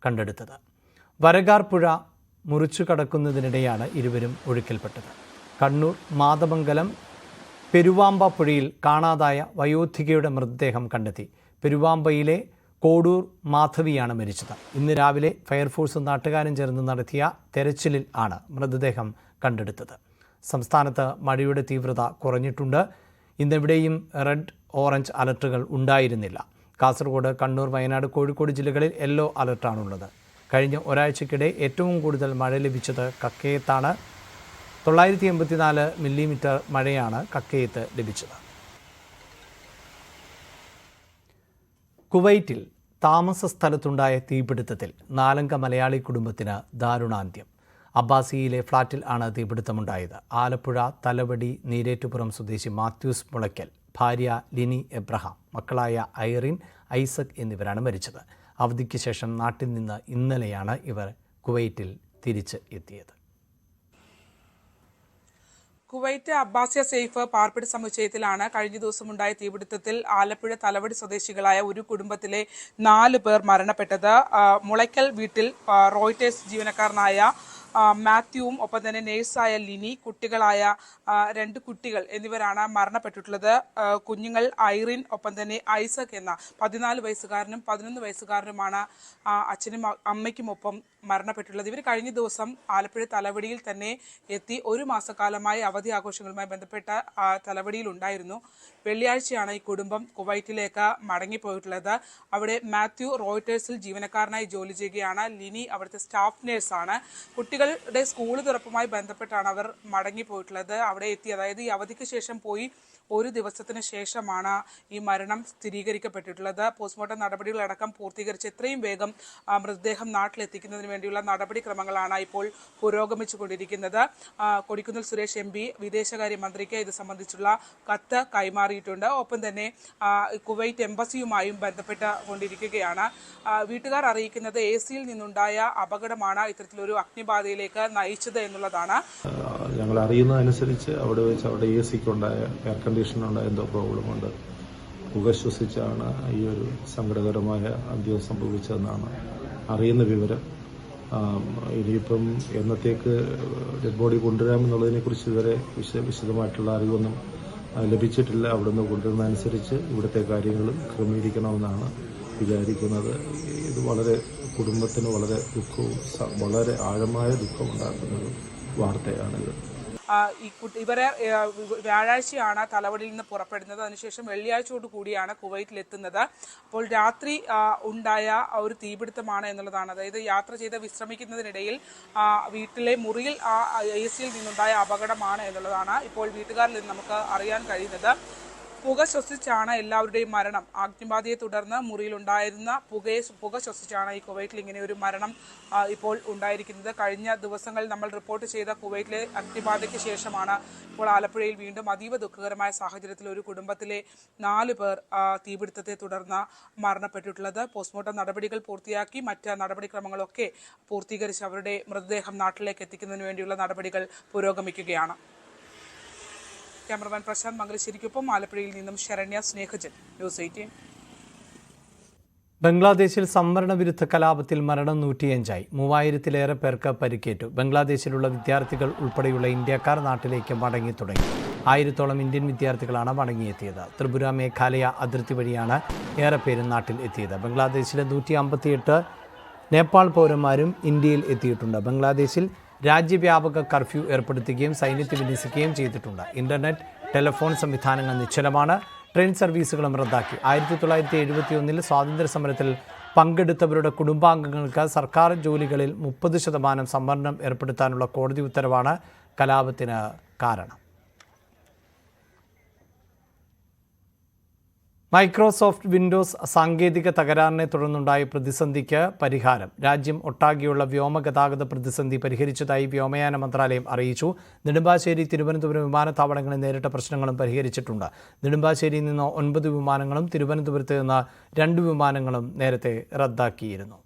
കണ്ടെടുത്തത്. വരകാർ പുഴ മുറിച്ചു കടക്കുന്നതിനിടെയാണ് ഇരുവരും ഒഴുക്കിൽപ്പെട്ടത്. കണ്ണൂർ മാതമംഗലം പെരുവാമ്പ പുഴയിൽ കാണാതായ വയോധികയുടെ മൃതദേഹം കണ്ടെത്തി. പെരുവാമ്പയിലെ കോടൂർ മാധവിയാണ് മരിച്ചത്. ഇന്ന് രാവിലെ ഫയർഫോഴ്സും നാട്ടുകാരും ചേർന്ന് നടത്തിയ തെരച്ചിലിൽ ആണ് മൃതദേഹം കണ്ടെടുത്തത്. സംസ്ഥാനത്ത് മഴയുടെ തീവ്രത കുറഞ്ഞിട്ടുണ്ട്. ഇന്നെവിടെയും റെഡ്, ഓറഞ്ച് അലർട്ടുകൾ ഉണ്ടായിരുന്നില്ല. കാസർഗോഡ്, കണ്ണൂർ, വയനാട്, കോഴിക്കോട് ജില്ലകളിൽ യെല്ലോ അലർട്ടാണുള്ളത്. കഴിഞ്ഞ ഒരാഴ്ചക്കിടെ ഏറ്റവും കൂടുതൽ മഴ ലഭിച്ചത് കക്കയത്താണ്. 984 മില്ലിമീറ്റർ മഴയാണ് കക്കയത്ത് ലഭിച്ചത്. കുവൈറ്റിൽ താമസ സ്ഥലത്തുണ്ടായ തീപിടുത്തത്തിൽ 4 അംഗ മലയാളി കുടുംബത്തിന് ദാരുണാന്ത്യം. അബ്ബാസിയിലെ ഫ്ളാറ്റിൽ ആണ് തീപിടുത്തമുണ്ടായത്. ആലപ്പുഴ തലവടി നീരേറ്റുപുറം സ്വദേശി മാത്യൂസ് മുളയ്ക്കൽ, ഭാര്യ ലിനി എബ്രഹാം, മക്കളായ ഐറിൻ, ഐസക് എന്നിവരാണ് മരിച്ചത്. അവധിക്ക് ശേഷം നാട്ടിൽ നിന്ന് ഇന്നലെയാണ് ഇവർ കുവൈറ്റിൽ തിരിച്ച് എത്തിയത്. കുവൈറ്റ് അബ്ബാസിയ സേഫ് പാർപ്പിട സമുച്ചയത്തിലാണ് കഴിഞ്ഞ ദിവസമുണ്ടായ തീപിടുത്തത്തിൽ ആലപ്പുഴ തലവടി സ്വദേശികളായ ഒരു കുടുംബത്തിലെ 4 പേർ മരണപ്പെട്ടത്. മുളയ്ക്കൽ വീട്ടിൽ റോയിറ്റേഴ്സ് ജീവനക്കാരനായ മാത്യുവും ഒപ്പം തന്നെ നേഴ്സായ ലിനി, കുട്ടികളായ 2 കുട്ടികൾ എന്നിവരാണ് മരണപ്പെട്ടിട്ടുള്ളത്. കുഞ്ഞുങ്ങൾ ഐറിൻ, ഒപ്പം തന്നെ ഐസക് എന്ന 14 വയസ്സുകാരനും 11 വയസ്സുകാരനുമാണ് അച്ഛനും അമ്മയ്ക്കുമൊപ്പം മരണപ്പെട്ടിട്ടുള്ളത്. ഇവർ കഴിഞ്ഞ ദിവസം ആലപ്പുഴ തലവടിയിൽ തന്നെ എത്തി 1 മാസക്കാലമായി അവധി ആഘോഷങ്ങളുമായി ബന്ധപ്പെട്ട തലവടിയിൽ ഉണ്ടായിരുന്നു. വെള്ളിയാഴ്ചയാണ് ഈ കുടുംബം കുവൈറ്റിലേക്ക് മടങ്ങിപ്പോയിട്ടുള്ളത്. അവിടെ മാത്യു റോയിറ്റേഴ്സിൽ ജീവനക്കാരനായി ജോലി ചെയ്യുകയാണ്. ലിനി അവിടുത്തെ സ്റ്റാഫ് നേഴ്സാണ്. കുട്ടികളുടെ സ്കൂൾ തുറപ്പുമായി ബന്ധപ്പെട്ടാണ് അവർ മടങ്ങിപ്പോയിട്ടുള്ളത്. അവിടെ എത്തി, അതായത് ഈ അവധിക്ക് ശേഷം പോയി 1 ദിവസത്തിന് ശേഷമാണ് ഈ മരണം സ്ഥിരീകരിക്കപ്പെട്ടിട്ടുള്ളത്. പോസ്റ്റ്മോർട്ടം നടപടികളടക്കം പൂർത്തീകരിച്ച് എത്രയും വേഗം മൃതദേഹം നാട്ടിലെത്തിക്കുന്നതിന് വേണ്ടിയുള്ള നടപടിക്രമങ്ങളാണ് ഇപ്പോൾ പുരോഗമിച്ചുകൊണ്ടിരിക്കുന്നത്. കൊടിക്കുന്നിൽ സുരേഷ് MP വിദേശകാര്യമന്ത്രിക്ക് ഇത് സംബന്ധിച്ചുള്ള കത്ത് കൈമാറിയിട്ടുണ്ട്. ഒപ്പം തന്നെ കുവൈറ്റ് എംബസിയുമായും ബന്ധപ്പെട്ടുകൊണ്ടിരിക്കുകയാണ്. വീട്ടുകാർ അറിയിക്കുന്നത് AC-യിൽ നിന്നുണ്ടായ അപകടമാണ് ഇത്തരത്തിലൊരു അഗ്നിബാധയിലേക്ക് നയിച്ചത് എന്നുള്ളതാണ്. ഞങ്ങൾ അറിയുന്നതനുസരിച്ച് അവിടെ വെച്ച് അവിടെ AC-ക്കുണ്ടായ എയർ കണ്ടീഷനുണ്ടായ എന്തോ പ്രോബ്ലം കൊണ്ട് പുക ശ്വസിച്ചാണ് ഈ ഒരു സങ്കടകരമായ അന്ത്യം സംഭവിച്ചതെന്നാണ് അറിയുന്ന വിവരം. ഇനിയിപ്പം എന്നത്തേക്ക് ഡെഡ് ബോഡി കൊണ്ടുവരാമെന്നുള്ളതിനെക്കുറിച്ച് ഇതുവരെ വിശദമായിട്ടുള്ള അറിവൊന്നും ലഭിച്ചിട്ടില്ല. അവിടെ നിന്ന് കൊണ്ടുവരുന്നതനുസരിച്ച് ഇവിടുത്തെ കാര്യങ്ങളും ക്രമീകരിക്കണമെന്നാണ് വിചാരിക്കുന്നത്. ഇത് വളരെ കുടുംബത്തിന് വളരെ ദുഃഖവും വളരെ ആഴമായ ദുഃഖമുണ്ടാക്കുന്ന ഒരു വാർത്തയാണിത്. ഇവരെ വ്യാഴാഴ്ചയാണ് തലവടിയിൽ നിന്ന് പുറപ്പെടുന്നത്. അതിനുശേഷം വെള്ളിയാഴ്ചയോട് കൂടിയാണ് കുവൈറ്റിലെത്തുന്നത്. അപ്പോൾ രാത്രി ഉണ്ടായ ഒരു തീപിടുത്തമാണ് എന്നുള്ളതാണ്. അതായത് യാത്ര ചെയ്ത് വിശ്രമിക്കുന്നതിനിടയിൽ വീട്ടിലെ മുറിയിൽ AC-യിൽ നിന്നുണ്ടായ അപകടമാണ് എന്നുള്ളതാണ് ഇപ്പോൾ വീട്ടുകാരിൽ നിന്ന് നമുക്ക് അറിയാൻ കഴിയുന്നത്. പുക ശ്വസിച്ചാണ് എല്ലാവരുടെയും മരണം. അഗ്നിബാധയെ തുടർന്ന് മുറിയിലുണ്ടായിരുന്ന പുക ശ്വസിച്ചാണ് ഈ കുവൈറ്റിൽ ഇങ്ങനെ ഒരു മരണം ഇപ്പോൾ ഉണ്ടായിരിക്കുന്നത്. കഴിഞ്ഞ ദിവസങ്ങളിൽ നമ്മൾ റിപ്പോർട്ട് ചെയ്ത കുവൈറ്റിലെ അഗ്നിബാധയ്ക്ക് ശേഷമാണ് ഇപ്പോൾ ആലപ്പുഴയിൽ വീണ്ടും അതീവ ദുഃഖകരമായ സാഹചര്യത്തിൽ ഒരു കുടുംബത്തിലെ 4 പേർ തീപിടുത്തത്തെ തുടർന്ന് മരണപ്പെട്ടിട്ടുള്ളത്. പോസ്റ്റ്മോർട്ടം നടപടികൾ പൂർത്തിയാക്കി മറ്റ് നടപടിക്രമങ്ങളൊക്കെ പൂർത്തീകരിച്ച് അവരുടെ മൃതദേഹം നാട്ടിലേക്ക് എത്തിക്കുന്നതിന് വേണ്ടിയുള്ള നടപടികൾ പുരോഗമിക്കുകയാണ്. ക്യാമറമാൻ പ്രശാന്ത് മംഗലശ്ശേരിക്കൊപ്പം ആലപ്പുഴയിൽ നിന്നും ശരണ്യ സ്നേഹജൻ, ന്യൂസ് 18. ബംഗ്ലാദേശിൽ സംവരണ വിരുദ്ധ കലാപത്തിൽ മരണം 105ആയി. 3000-ലേറെ പേർക്ക് പരിക്കേറ്റു. ബംഗ്ലാദേശിലുള്ള വിദ്യാർത്ഥികൾ ഉൾപ്പെടെയുള്ള ഇന്ത്യക്കാർ നാട്ടിലേക്ക് മടങ്ങി തുടങ്ങി. 1000-ഓളം ഇന്ത്യൻ വിദ്യാർത്ഥികളാണ് മടങ്ങിയെത്തിയത്. ത്രിപുര മേഘാലയ അതിർത്തി വഴിയാണ് ഏറെ പേരും നാട്ടിൽ എത്തിയത്. ബംഗ്ലാദേശിലെ 158 നേപ്പാൾ പൗരന്മാരും ഇന്ത്യയിൽ എത്തിയിട്ടുണ്ട്. ബംഗ്ലാദേശിൽ രാജ്യവ്യാപക കർഫ്യൂ ഏർപ്പെടുത്തുകയും സൈന്യത്തെ വിന്യസിക്കുകയും ചെയ്തിട്ടുണ്ട്. ഇന്റർനെറ്റ്, ടെലിഫോൺ സംവിധാനങ്ങൾ നിശ്ചലമാണ്. ട്രെയിൻ സർവീസുകളും റദ്ദാക്കി. 1971 സ്വാതന്ത്ര്യ സമരത്തിൽ പങ്കെടുത്തവരുടെ കുടുംബാംഗങ്ങൾക്ക് സർക്കാർ ജോലികളിൽ 30% സംവരണം ഏർപ്പെടുത്താനുള്ള കോടതി ഉത്തരവാണ് കലാപത്തിന് കാരണം. മൈക്രോസോഫ്റ്റ് വിൻഡോസ് സാങ്കേതിക തകരാറിനെ തുടർന്നുണ്ടായ പ്രതിസന്ധിക്ക് പരിഹാരം. രാജ്യം ഒട്ടാകെയുള്ള വ്യോമഗതാഗത പ്രതിസന്ധി പരിഹരിച്ചതായി വ്യോമയാന മന്ത്രാലയം അറിയിച്ചു. നെടുമ്പാശ്ശേരി, തിരുവനന്തപുരം വിമാനത്താവളങ്ങളിൽ നേരിട്ട പ്രശ്നങ്ങളും പരിഹരിച്ചിട്ടുണ്ട്. നെടുമ്പാശ്ശേരിയിൽ നിന്ന് 9 വിമാനങ്ങളും തിരുവനന്തപുരത്ത് നിന്ന് 2 വിമാനങ്ങളും നേരത്തെ റദ്ദാക്കിയിരുന്നു.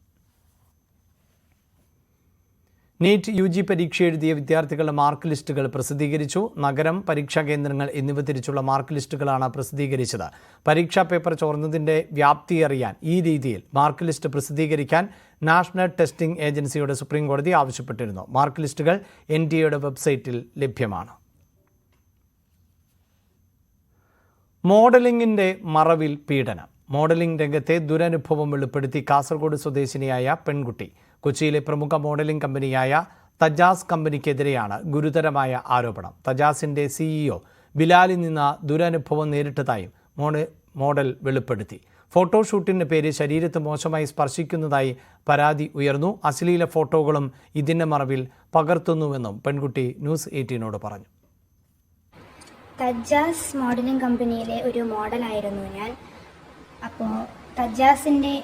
നീറ്റ് UG പരീക്ഷ എഴുതിയ വിദ്യാർത്ഥികളുടെ മാർക്ക് ലിസ്റ്റുകൾ പ്രസിദ്ധീകരിച്ചു. നഗരം, പരീക്ഷാ കേന്ദ്രങ്ങൾ എന്നിവ തിരിച്ചുള്ള മാർക്ക് ലിസ്റ്റുകളാണ് പ്രസിദ്ധീകരിച്ചത്. പരീക്ഷാ പേപ്പർ ചോർന്നതിൻ്റെ വ്യാപ്തി അറിയാൻ ഈ രീതിയിൽ മാർക്ക് ലിസ്റ്റ് പ്രസിദ്ധീകരിക്കാൻ നാഷണൽ ടെസ്റ്റിംഗ് ഏജൻസിയോട് സുപ്രീം കോടതി ആവശ്യപ്പെട്ടിരുന്നു. മാർക്ക് ലിസ്റ്റുകൾ NTA വെബ്സൈറ്റിൽ ലഭ്യമാണ്. മോഡലിംഗിൻ്റെ മറവിൽ പീഡനം. മോഡലിംഗ് രംഗത്തെ ദുരനുഭവം വെളിപ്പെടുത്തി കാസർഗോഡ് സ്വദേശിനിയായ പെൺകുട്ടി. കൊച്ചിയിലെ പ്രമുഖ മോഡലിംഗ് കമ്പനിയായ തജാസ് കമ്പനിക്കെതിരെയാണ് ഗുരുതരമായ ആരോപണം. തജാസിൻ്റെ CEO ബിലാലിൽ നിന്ന് ദുരനുഭവം നേരിട്ടതായും മോഡൽ വെളിപ്പെടുത്തി. ഫോട്ടോഷൂട്ടിൻ്റെ പേര് ശരീരത്ത് മോശമായി സ്പർശിക്കുന്നതായി പരാതി ഉയർന്നു. അശ്ലീല ഫോട്ടോകളും ഇതിൻ്റെ മറവിൽ പകർത്തുന്നുവെന്നും പെൺകുട്ടി ന്യൂസ് 18 പറഞ്ഞു. തജാസ് മോഡലിംഗ് കമ്പനിയിലെ ഒരു മോഡലായിരുന്നു ഞാൻ. അപ്പോൾ തജാസിൻ്റെ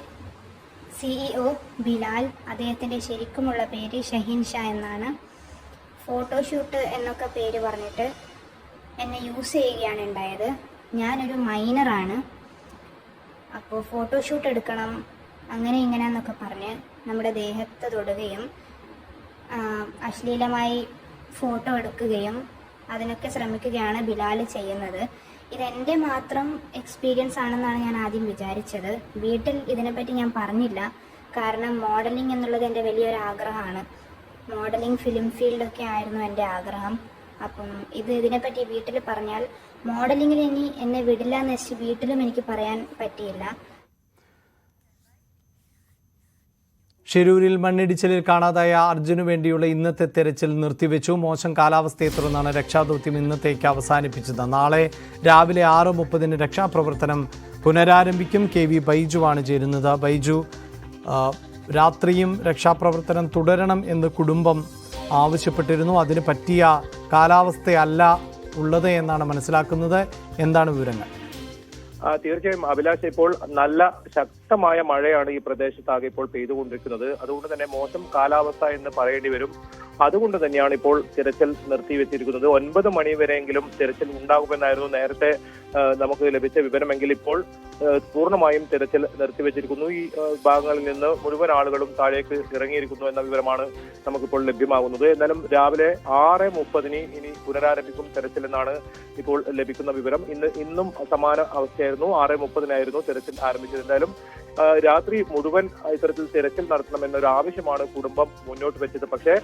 CEO ബിലാൽ, അദ്ദേഹത്തിൻ്റെ ശരിക്കുമുള്ള പേര് ഷഹീൻ ഷാ എന്നാണ്. ഫോട്ടോഷൂട്ട് എന്നൊക്കെ പേര് പറഞ്ഞിട്ട് എന്നെ യൂസ് ചെയ്യുകയാണ് ഉണ്ടായത്. ഞാനൊരു മൈനറാണ്. അപ്പോൾ ഫോട്ടോഷൂട്ട് എടുക്കണം അങ്ങനെ ഇങ്ങനെ എന്നൊക്കെ പറഞ്ഞ് നമ്മുടെ ദേഹത്ത് തൊടുകയും അശ്ലീലമായി ഫോട്ടോ എടുക്കുകയും അതിനൊക്കെ ശ്രമിക്കുകയാണ് ബിലാൽ ചെയ്യുന്നത്. ഇതെൻ്റെ മാത്രം എക്സ്പീരിയൻസ് ആണെന്നാണ് ഞാൻ ആദ്യം വിചാരിച്ചത്. വീട്ടിൽ ഇതിനെപ്പറ്റി ഞാൻ പറഞ്ഞില്ല. കാരണം മോഡലിംഗ് എന്നുള്ളത് എൻ്റെ വലിയൊരു ആഗ്രഹമാണ്. മോഡലിംഗ്, ഫിലിം ഫീൽഡൊക്കെ ആയിരുന്നു എൻ്റെ ആഗ്രഹം. അപ്പം ഇതിനെപ്പറ്റി വീട്ടിൽ പറഞ്ഞാൽ മോഡലിങ്ങിൽ ഇനി എന്നെ വിടില്ല എന്ന് വെച്ച് വീട്ടിലും എനിക്ക് പറയാൻ പറ്റിയില്ല. ഷിരൂരിൽ മണ്ണിടിച്ചിലിൽ കാണാതായ അർജുനു വേണ്ടിയുള്ള ഇന്നത്തെ തെരച്ചിൽ നിർത്തിവെച്ചു. മോശം കാലാവസ്ഥയെ തുടർന്നാണ് രക്ഷാദൗത്യം ഇന്നത്തേക്ക് അവസാനിപ്പിച്ചത്. നാളെ രാവിലെ 6:30 രക്ഷാപ്രവർത്തനം പുനരാരംഭിക്കും. KV ബൈജുവാണ് ചേരുന്നത്. ബൈജു, രാത്രിയും രക്ഷാപ്രവർത്തനം തുടരണം എന്ന് കുടുംബം ആവശ്യപ്പെട്ടിരുന്നു. അതിന് പറ്റിയ കാലാവസ്ഥയല്ല ഉള്ളത് എന്നാണ് മനസ്സിലാക്കുന്നത്. എന്താണ് വിവരങ്ങൾ? തീർച്ചയായും അഭിലാഷ്, ഇപ്പോൾ നല്ല ശക്തമായ മഴയാണ് ഈ പ്രദേശത്താകെ ഇപ്പോൾ പെയ്തുകൊണ്ടിരിക്കുന്നത്. അതുകൊണ്ട് തന്നെ മോശം കാലാവസ്ഥ എന്ന് പറയേണ്ടി വരും. അതുകൊണ്ട് തന്നെയാണ് ഇപ്പോൾ തിരച്ചിൽ നിർത്തിവെച്ചിരിക്കുന്നത്. 9 മണി വരെയെങ്കിലും തിരച്ചിൽ ഉണ്ടാകുമെന്നായിരുന്നു നേരത്തെ നമുക്ക് ലഭിച്ച വിവരമെങ്കിൽ ഇപ്പോൾ പൂർണ്ണമായും തിരച്ചിൽ നിർത്തിവെച്ചിരിക്കുന്നു. ഈ ഭാഗങ്ങളിൽ നിന്ന് മുഴുവൻ ആളുകളും താഴേക്ക് ഇറങ്ങിയിരിക്കുന്നു എന്ന വിവരമാണ് നമുക്കിപ്പോൾ ലഭ്യമാകുന്നത്. എന്നാലും രാവിലെ 6:30 ഇനി പുനരാരംഭിക്കും തിരച്ചിൽ എന്നാണ് ഇപ്പോൾ ലഭിക്കുന്ന വിവരം. ഇന്നും സമാന അവസ്ഥയായിരുന്നു. 6:30 തിരച്ചിൽ ആരംഭിച്ചത്. എന്തായാലും രാത്രി മുഴുവൻ ഇത്തരത്തിൽ തിരച്ചിൽ നടത്തണമെന്നൊരു ആവശ്യമാണ് കുടുംബം മുന്നോട്ട് വെച്ചത്. പക്ഷേ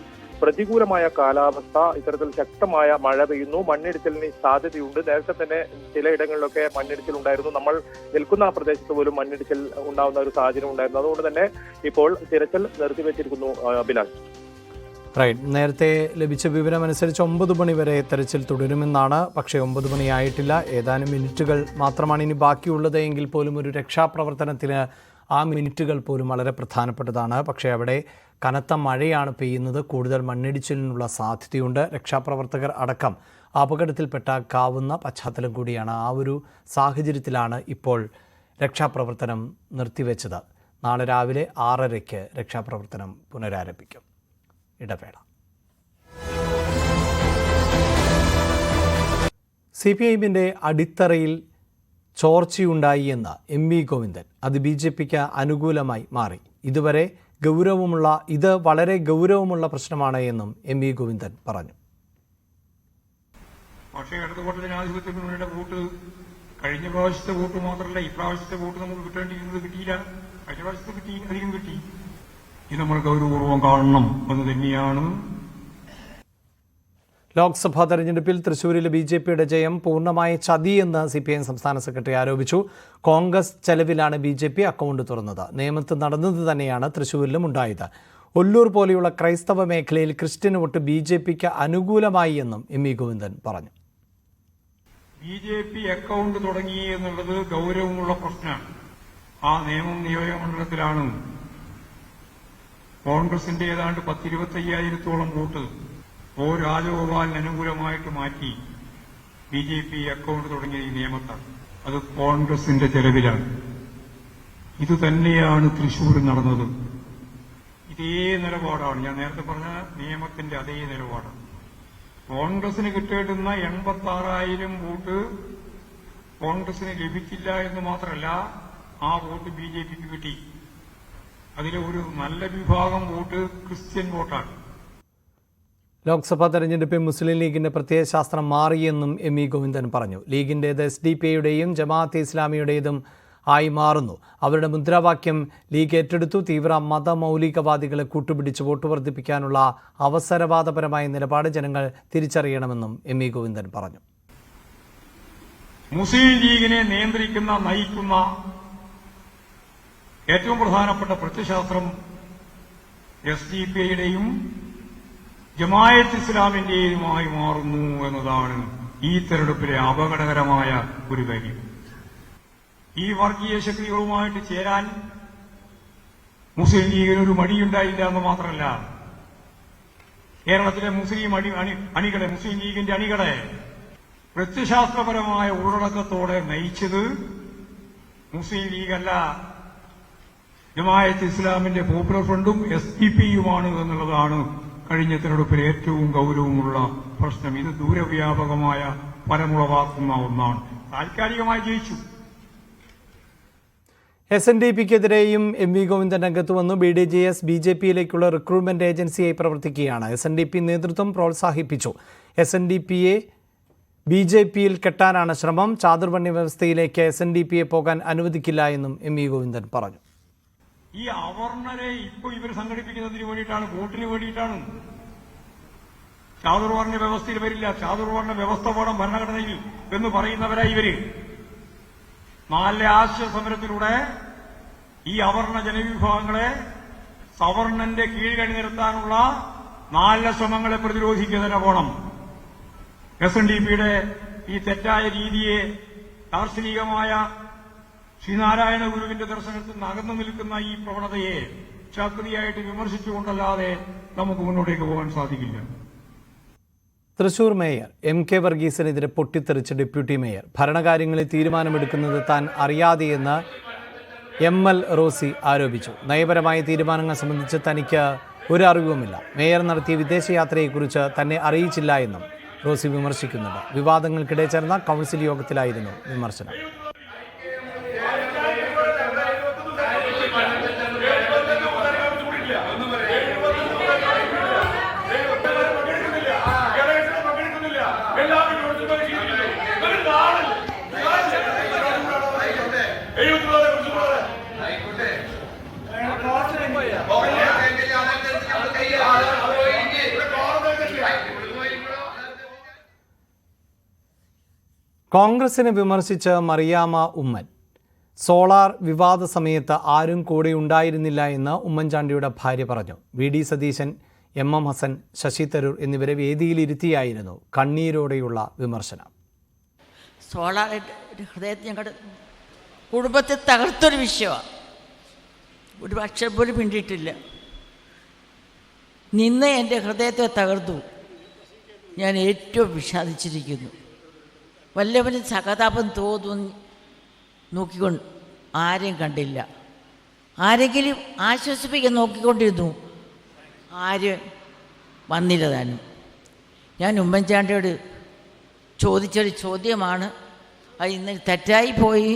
പ്രതികൂലമായ കാലാവസ്ഥ, ഇത്തരത്തിൽ ശക്തമായ മഴ പെയ്യുന്നു, മണ്ണിടിച്ചിലിന് സാധ്യതയുണ്ട്. നേരത്തെ തന്നെ ചിലയിടങ്ങളിലൊക്കെ മണ്ണിടിച്ചിൽ ഉണ്ടായിരുന്നു. നമ്മൾ നിൽക്കുന്ന പ്രദേശത്ത് പോലും മണ്ണിടിച്ചിൽ ഉണ്ടാകുന്ന ഒരു സാഹചര്യം ഉണ്ടായിരുന്നു. അതുകൊണ്ട് തന്നെ ഇപ്പോൾ തിരച്ചിൽ നിർത്തിവെച്ചിരിക്കുന്നു. അഭിലാഷ്, റൈറ്റ്. നേരത്തെ ലഭിച്ച വിവരമനുസരിച്ച് 9 മണി വരെ തെരച്ചിൽ തുടരുമെന്നാണ്. പക്ഷേ 9 മണിയായിട്ടില്ല. ഏതാനും മിനിറ്റുകൾ മാത്രമാണ് ഇനി ബാക്കിയുള്ളത് എങ്കിൽ പോലും ഒരു രക്ഷാപ്രവർത്തനത്തിന് ആ മിനിറ്റുകൾ പോലും വളരെ പ്രധാനപ്പെട്ടതാണ്. പക്ഷേ അവിടെ കനത്ത മഴയാണ് പെയ്യുന്നത്. കൂടുതൽ മണ്ണിടിച്ചിലിനുള്ള സാധ്യതയുണ്ട്. രക്ഷാപ്രവർത്തകർ അടക്കം അപകടത്തിൽപ്പെട്ടാക്കാവുന്ന പശ്ചാത്തലം കൂടിയാണ്. ആ ഒരു സാഹചര്യത്തിലാണ് ഇപ്പോൾ രക്ഷാപ്രവർത്തനം നിർത്തിവെച്ചത്. നാളെ രാവിലെ 6:30 രക്ഷാപ്രവർത്തനം പുനരാരംഭിക്കും. ഇടവേള. CPIഎമ്മിൻ്റെ അടിത്തറയിൽ ചോർച്ചയുണ്ടായി എന്ന എം വി ഗോവിന്ദൻ. അത് BJPക്ക് അനുകൂലമായി മാറി. ഇത് വളരെ ഗൗരവമുള്ള പ്രശ്നമാണ് എന്നും എം വി ഗോവിന്ദൻ പറഞ്ഞു. പക്ഷേ ഇടതുപക്ഷ ജനാധിപത്യ മുന്നണിയുടെ വോട്ട് കഴിഞ്ഞ പ്രാവശ്യത്തെ വോട്ട് മാത്രമല്ല, ഇപ്രാവശ്യത്തെ വോട്ട് നമുക്ക് കിട്ടേണ്ടിയിരുന്നത് കിട്ടിയില്ല. കഴിഞ്ഞ പ്രാവശ്യത്തെ കിട്ടി, അധികം കിട്ടി. ഇത് നമ്മൾ ഗൗരവപൂർവ്വം കാണണം എന്ന് തന്നെയാണ്. ലോക്സഭാ തെരഞ്ഞെടുപ്പിൽ തൃശൂരിലെ BJPയുടെ ജയം പൂർണ്ണമായ ചതിയെന്ന് CPIM സംസ്ഥാന സെക്രട്ടറി ആരോപിച്ചു. കോൺഗ്രസ് ചെലവിലാണ് BJP അക്കൗണ്ട് തുറന്നത്. നേമത്ത് നടന്നത് തന്നെയാണ് തൃശൂരിലും ഉണ്ടായത്. ഒല്ലൂർ പോലെയുള്ള ക്രൈസ്തവ മേഖലയിൽ ക്രിസ്ത്യൻ വോട്ട് BJPക്ക് അനുകൂലമായി എന്നും എം വി ഗോവിന്ദൻ പറഞ്ഞു. BJP അക്കൗണ്ട് തുടങ്ങി എന്നുള്ളത് ഗൗരവമുള്ള പ്രശ്നമാണ്. ആ നേമം നിയോജകമണ്ഡലത്തിലാണ് കോൺഗ്രസിന്റെ ഏതാണ്ട് 10-25,000-ഓളം വോട്ട് രാജഗോപാലിന് അനുകൂലമായിട്ട് മാറ്റി BJP അക്കൗണ്ട് തുടങ്ങിയ ഈ നിയമത്താണ്. അത് കോൺഗ്രസിന്റെ ചെലവിലാണ്. ഇത് തന്നെയാണ് തൃശൂർ നടന്നത്. ഇതേ നിലപാടാണ് ഞാൻ നേരത്തെ പറഞ്ഞ നിയമത്തിന്റെ അതേ നിലപാടാണ്. കോൺഗ്രസിന് കിട്ടേണ്ടുന്ന 86,000 വോട്ട് കോൺഗ്രസിന് ലഭിച്ചില്ല എന്ന് മാത്രമല്ല, ആ വോട്ട് BJPക്ക് കിട്ടി. അതിലെ ഒരു നല്ല വിഭാഗം വോട്ട് ക്രിസ്ത്യൻ വോട്ടാണ്. ലോക്സഭാ തെരഞ്ഞെടുപ്പിൽ മുസ്ലിം ലീഗിന്റെ പ്രത്യയശാസ്ത്രം മാറിയെന്നും എം വി ഗോവിന്ദൻ പറഞ്ഞു. ലീഗിന്റേത് SDPയുടെയും ജമാഅത്തെ ഇസ്ലാമിയുടേതും ആയി മാറുന്നു. അവരുടെ മുദ്രാവാക്യം ലീഗ് ഏറ്റെടുത്തു. തീവ്ര മതമൗലികവാദികളെ കൂട്ടുപിടിച്ച് വോട്ട് വർദ്ധിപ്പിക്കാനുള്ള അവസരവാദപരമായ നിലപാട് ജനങ്ങൾ തിരിച്ചറിയണമെന്നും എം വി ഗോവിന്ദൻ പറഞ്ഞു. മുസ്ലിം ലീഗിനെ നിയന്ത്രിക്കുന്ന, നയിക്കുന്ന ഏറ്റവും പ്രധാനപ്പെട്ട പ്രത്യയശാസ്ത്രം SDPയുടെയും ജമാഅത്ത് ഇസ്ലാമിന്റെയുമായി മാറുന്നു എന്നതാണ് ഈ തെരഞ്ഞെടുപ്പിലെ അപകടകരമായ ഒരു കാര്യം. ഈ വർഗീയ ശക്തികളുമായിട്ട് ചേരാൻ മുസ്ലിം ലീഗിനൊരു മടിയുണ്ടായില്ല എന്ന് മാത്രമല്ല, കേരളത്തിലെ മുസ്ലിം ലീഗിന്റെ അണികളെ പ്രത്യയശാസ്ത്രപരമായ ഉള്ളടക്കത്തോടെ നയിച്ചത് മുസ്ലിം ലീഗല്ല, ജമാഅത്ത് ഇസ്ലാമിന്റെ പോപ്പുലർ ഫ്രണ്ടും SDPയുമാണ് എന്നുള്ളതാണ് കഴിഞ്ഞ തെരഞ്ഞെടുപ്പിൽ ഏറ്റവും ഗൗരവമുള്ള പ്രശ്നം. ഇത് ദൂരവ്യാപകമായ ഫലമുളവാക്കുന്ന ഒന്നാണ്. താൽക്കാലികമായി ജയിച്ചു. SNDPക്കെതിരെയും എം വി ഗോവിന്ദൻ രംഗത്ത് വന്നു. BDJS BJPയിലേക്കുള്ള റിക്രൂട്ട്മെന്റ് ഏജൻസിയായി പ്രവർത്തിക്കുകയാണ്. SNDP നേതൃത്വം പ്രോത്സാഹിപ്പിച്ചു. SNDPയെ BJPയിൽ കെട്ടാനാണ് ശ്രമം. ചാതുർവർണ്ണ വ്യവസ്ഥയിലേക്ക് SNDPയെ പോകാൻ അനുവദിക്കില്ല എന്നും എം വി ഗോവിന്ദൻ പറഞ്ഞു. ഈ അവർണരെ ഇപ്പോൾ ഇവർ സംഘടിപ്പിക്കുന്നതിന് വേണ്ടിയിട്ടാണ്, വോട്ടിന് വേണ്ടിയിട്ടാണ്. ചാതുർവർണ്ണ വ്യവസ്ഥയിൽ വരില്ല. ചാതുർവർണ്ണ വ്യവസ്ഥ വേണം ഭരണഘടനയിൽ എന്ന് പറയുന്നവരായി ഇവര്. നല്ല ആശയ സമരത്തിലൂടെ ഈ അവർണ ജനവിഭാഗങ്ങളെ സവർണന്റെ കീഴിൽ അണിനിരത്താനുള്ള നല്ല ശ്രമങ്ങളെ പ്രതിരോധിക്കുക തന്നെ വേണം. SNDPയുടെ ഈ തെറ്റായ രീതിയെ ദാർശനികമായ ശ്രീനാരായണ ഗുരുവിന്റെ ദർശനത്തിൽ നിന്ന് അകന്നു നിൽക്കുന്ന ഈ പ്രവണതയെ ശക്തിയായിട്ട് വിമർശിച്ചുകൊണ്ടല്ലാതെ നമുക്ക് മുന്നോട്ടേക്ക് പോകാൻ സാധിക്കില്ല. തൃശൂർ മേയർ MK വർഗീസിനെതിരെ പൊട്ടിത്തെറിച്ച ഡെപ്യൂട്ടി മേയർ. ഭരണകാര്യങ്ങളിൽ തീരുമാനമെടുക്കുന്നത് താൻ അറിയാതെയെന്ന് ML റോസി ആരോപിച്ചു. നയപരമായ തീരുമാനങ്ങൾ സംബന്ധിച്ച് തനിക്ക് ഒരു അറിവുമില്ല. മേയർ നടത്തിയ വിദേശയാത്രയെക്കുറിച്ച് തന്നെ അറിയിച്ചില്ല എന്നും റോസി വിമർശിക്കുന്നുണ്ട്. വിവാദങ്ങൾക്കിടെ ചേർന്ന കൗൺസിൽ യോഗത്തിലായിരുന്നു വിമർശനം. കോൺഗ്രസിനെ വിമർശിച്ച് മറിയാമ്മ ഉമ്മൻ. സോളാർ വിവാദ സമയത്ത് ആരും കൂടെ ഉണ്ടായിരുന്നില്ല എന്ന് ഉമ്മൻചാണ്ടിയുടെ ഭാര്യ പറഞ്ഞു. VD സതീശൻ MM ഹസൻ, ശശി തരൂർ എന്നിവരെ വേദിയിലിരുത്തിയായിരുന്നു കണ്ണീരോടെയുള്ള വിമർശനം. സോളാറിൻ്റെ ഹൃദയത്തിൽ ഞങ്ങളുടെ കുടുംബത്തെ തകർത്തൊരു വിഷയമാണ്. ഒരു അക്ഷരം പോലും മിണ്ടിയിട്ടില്ല. നിന്ന് എൻ്റെ ഹൃദയത്തെ തകർത്തു. ഞാൻ ഏറ്റവും വിഷാദിച്ചിരിക്കുന്നു. വല്ലവനും സഹതാപം തോന്നുന്നു നോക്കിക്കൊണ്ട് ആരെയും കണ്ടില്ല. ആരെങ്കിലും ആശ്വസിപ്പിക്കാൻ നോക്കിക്കൊണ്ടിരുന്നു, ആരും വന്നില്ല താനും. ഞാൻ ഉമ്മൻചാണ്ടിയോട് ചോദിച്ചൊരു ചോദ്യമാണ്. അത് ഇന്ന് തെറ്റായി പോയി,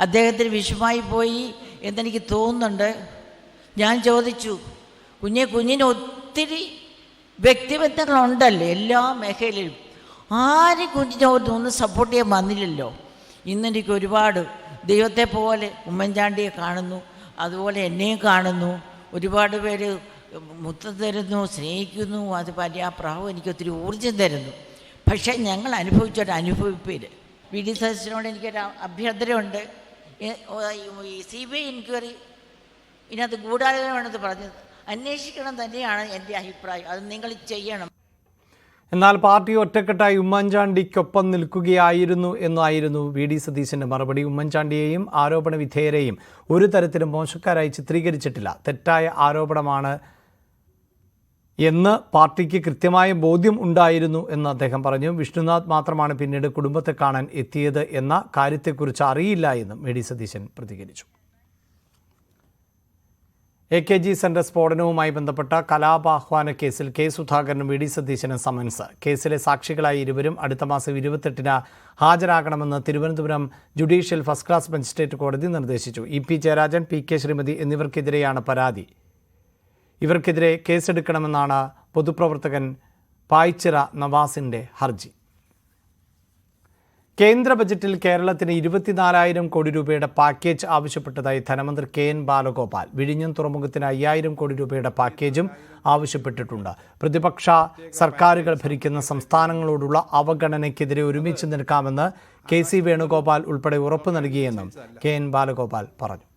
അദ്ദേഹത്തിന് വിഷമായി പോയി എന്നെനിക്ക് തോന്നുന്നുണ്ട്. ഞാൻ ചോദിച്ചു, കുഞ്ഞിന് ഒത്തിരി വ്യക്തിബന്ധങ്ങളുണ്ടല്ലോ എല്ലാ മേഖലയിലും, ആരും കുഞ്ഞിനെ ഒന്നും സപ്പോർട്ട് ചെയ്യാൻ വന്നില്ലല്ലോ. ഇന്നെനിക്ക് ഒരുപാട് ദൈവത്തെ പോലെ ഉമ്മൻചാണ്ടിയെ കാണുന്നു, അതുപോലെ എന്നെയും കാണുന്നു. ഒരുപാട് പേര് മുത്തം തരുന്നു, സ്നേഹിക്കുന്നു. അത് ആ പ്രാവ് എനിക്ക് ഒത്തിരി ഊർജ്ജം തരുന്നു. പക്ഷേ ഞങ്ങൾ അനുഭവിച്ചൊരു അനുഭവിപ്പില് VD സതീശനോട് എനിക്കൊരു അഭ്യർത്ഥനയുണ്ട്. CBI എൻക്വയറി ഇതിനകത്ത് ഗൂഢാലോചനയാണെന്ന് പറഞ്ഞത് അന്വേഷിക്കണം തന്നെയാണ് എൻ്റെ അഭിപ്രായം. അത് നിങ്ങൾ ചെയ്യണം. എന്നാൽ പാർട്ടി ഒറ്റക്കെട്ടായി ഉമ്മൻചാണ്ടിക്കൊപ്പം നിൽക്കുകയായിരുന്നു എന്നായിരുന്നു VD സതീശന്റെ മറുപടി. ഉമ്മൻചാണ്ടിയെയും ആരോപണ വിധേയരെയും ഒരു തരത്തിലും മോശക്കാരായി ചിത്രീകരിച്ചിട്ടില്ല. തെറ്റായ ആരോപണമാണ് എന്ന് പാർട്ടിക്ക് കൃത്യമായ ബോധ്യം ഉണ്ടായിരുന്നു എന്ന് അദ്ദേഹം പറഞ്ഞു. വിഷ്ണുനാഥ് മാത്രമാണ് പിന്നീട് കുടുംബത്തെ കാണാൻ എത്തിയത് എന്ന കാര്യത്തെക്കുറിച്ച് അറിയില്ല എന്നും VD സതീശൻ പ്രതികരിച്ചു. AKG സെന്റർ സ്ഫോടനവുമായി ബന്ധപ്പെട്ട കലാപാഹ്വാന കേസിൽ K. സുധാകരനും VD സതീശനും സമൻസ്. കേസിലെ സാക്ഷികളായ ഇരുവരും അടുത്ത മാസം 28-ന് ഹാജരാകണമെന്ന് Thiruvananthapuram judicial first class magistrate കോടതി നിർദ്ദേശിച്ചു. EP ജയരാജൻ, PK ശ്രീമതി എന്നിവർക്കെതിരെയാണ് പരാതി. ഇവർക്കെതിരെ കേസെടുക്കണമെന്നാണ് പൊതുപ്രവർത്തകൻ പായ്ച്ചിറ നവാസിന്റെ ഹർജി. കേന്ദ്ര ബജറ്റിൽ കേരളത്തിന് 24,000 കോടി രൂപയുടെ പാക്കേജ് ആവശ്യപ്പെട്ടതായി ധനമന്ത്രി KN ബാലഗോപാൽ. വിഴിഞ്ഞം തുറമുഖത്തിന് 5,000 കോടി രൂപയുടെ പാക്കേജും ആവശ്യപ്പെട്ടിട്ടുണ്ട്. പ്രതിപക്ഷ സർക്കാരുകൾ ഭരിക്കുന്ന സംസ്ഥാനങ്ങളോടുള്ള അവഗണനയ്ക്കെതിരെ ഒരുമിച്ച് നിൽക്കാമെന്ന് KC വേണുഗോപാൽ ഉൾപ്പെടെ ഉറപ്പു നൽകിയെന്നും KN ബാലഗോപാൽ പറഞ്ഞു.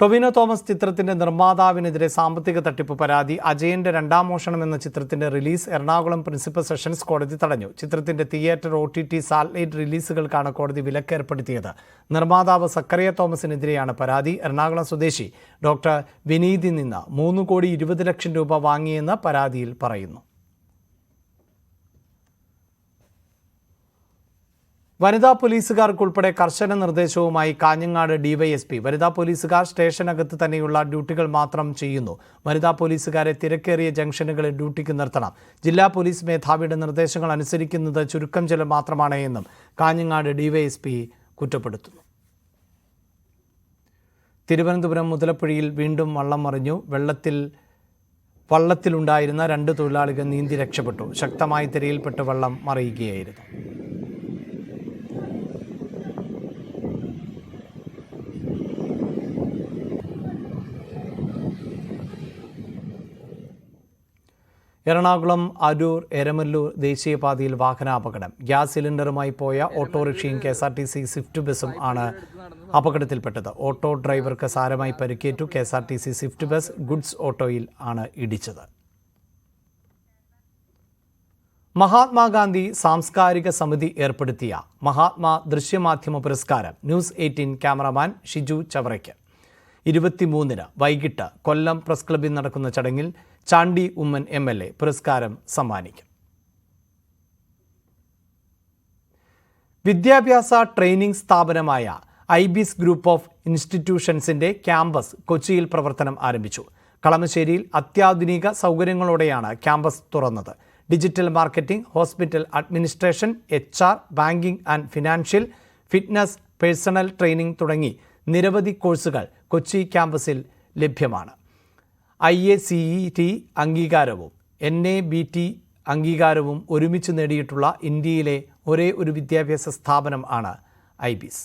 ടൊവിനോ തോമസ് ചിത്രത്തിന്റെ നിർമ്മാതാവിനെതിരെ സാമ്പത്തിക തട്ടിപ്പ് പരാതി. അജയന്റെ രണ്ടാം മോഷണം എന്ന ചിത്രത്തിന്റെ റിലീസ് എറണാകുളം പ്രിൻസിപ്പൽ സെഷൻസ് കോടതി തടഞ്ഞു. ചിത്രത്തിന്റെ തിയേറ്റർ, OTT, സാറ്റലൈറ്റ് റിലീസുകൾക്കാണ് കോടതി വിലക്ക് ഏർപ്പെടുത്തിയത്. നിർമ്മാതാവ് സക്കറിയ തോമസിനെതിരെയാണ് പരാതി. എറണാകുളം സ്വദേശി ഡോക്ടർ വിനീതിൽ നിന്ന് 3,20,00,000 രൂപ വാങ്ങിയെന്ന് പരാതിയിൽ പറയുന്നു. വനിതാ പോലീസുകാർക്കുൾപ്പെടെ കർശന നിർദ്ദേശവുമായി കാഞ്ഞങ്ങാട് DYSP. വനിതാ പോലീസുകാർ സ്റ്റേഷനകത്ത് തന്നെയുള്ള ഡ്യൂട്ടികൾ മാത്രം ചെയ്യുന്നു. വനിതാ പോലീസുകാരെ തിരക്കേറിയ ജംഗ്ഷനുകളിൽ ഡ്യൂട്ടിക്ക് നിർത്തണം. ജില്ലാ പോലീസ് മേധാവിയുടെ നിർദ്ദേശങ്ങൾ അനുസരിക്കുന്നത് ചുരുക്കം ചിലർ മാത്രമാണ് എന്നും കാഞ്ഞങ്ങാട് DYSP കുറ്റപ്പെടുത്തുന്നു. തിരുവനന്തപുരം മുതലപ്പുഴയിൽ വീണ്ടും വള്ളം മറിഞ്ഞു. വള്ളത്തിലുണ്ടായിരുന്ന 2 തൊഴിലാളികൾ നീന്തി രക്ഷപ്പെട്ടു. ശക്തമായ തിരയിൽപ്പെട്ട് വള്ളം മറിയുകയായിരുന്നു. എറണാകുളം അരൂർ എരമല്ലൂർ ദേശീയപാതയിൽ വാഹനാപകടം. ഗ്യാസ് സിലിണ്ടറുമായി പോയ ഓട്ടോറിക്ഷയും KSRTC സ്വിഫ്റ്റ് ബസും ആണ് അപകടത്തിൽപ്പെട്ടത്. ഓട്ടോ ഡ്രൈവർക്ക് സാരമായി പരിക്കേറ്റു. KSRTC സ്വിഫ്റ്റ് ബസ് ഗുഡ്സ് ഓട്ടോയിൽ ആണ് ഇടിച്ചത്. മഹാത്മാഗാന്ധി സാംസ്കാരിക സമിതി ഏർപ്പെടുത്തിയ മഹാത്മാ ദൃശ്യമാധ്യമ പുരസ്കാരം ന്യൂസ് 18 ക്യാമറമാൻ ഷിജു ചവറയ്ക്ക് 23-ന് വൈകിട്ട് കൊല്ലം പ്രസ് ക്ലബ്ബിൽ നടക്കുന്ന ചടങ്ങിൽ ചാണ്ടി ഉമ്മൻ MLA പുരസ്കാരം സമ്മാനിക്കും. വിദ്യാഭ്യാസ ട്രെയിനിംഗ് സ്ഥാപനമായ IBIS ഗ്രൂപ്പ് ഓഫ് ഇൻസ്റ്റിറ്റ്യൂഷൻസിന്റെ ക്യാമ്പസ് കൊച്ചിയിൽ പ്രവർത്തനം ആരംഭിച്ചു. കളമശ്ശേരിയിൽ അത്യാധുനിക സൗകര്യങ്ങളോടെയാണ് ക്യാമ്പസ് തുറന്നത്. Digital marketing, hospital administration, HR, banking and financial, fitness, personal training തുടങ്ങി നിരവധി കോഴ്സുകൾ കൊച്ചി ക്യാമ്പസിൽ ലഭ്യമാണ്. IACET അംഗീകാരവും NABT അംഗീകാരവും ഒരുമിച്ച് നേടിയിട്ടുള്ള ഇന്ത്യയിലെ ഒരേ ഒരു വിദ്യാഭ്യാസ സ്ഥാപനം ആണ് IBIS.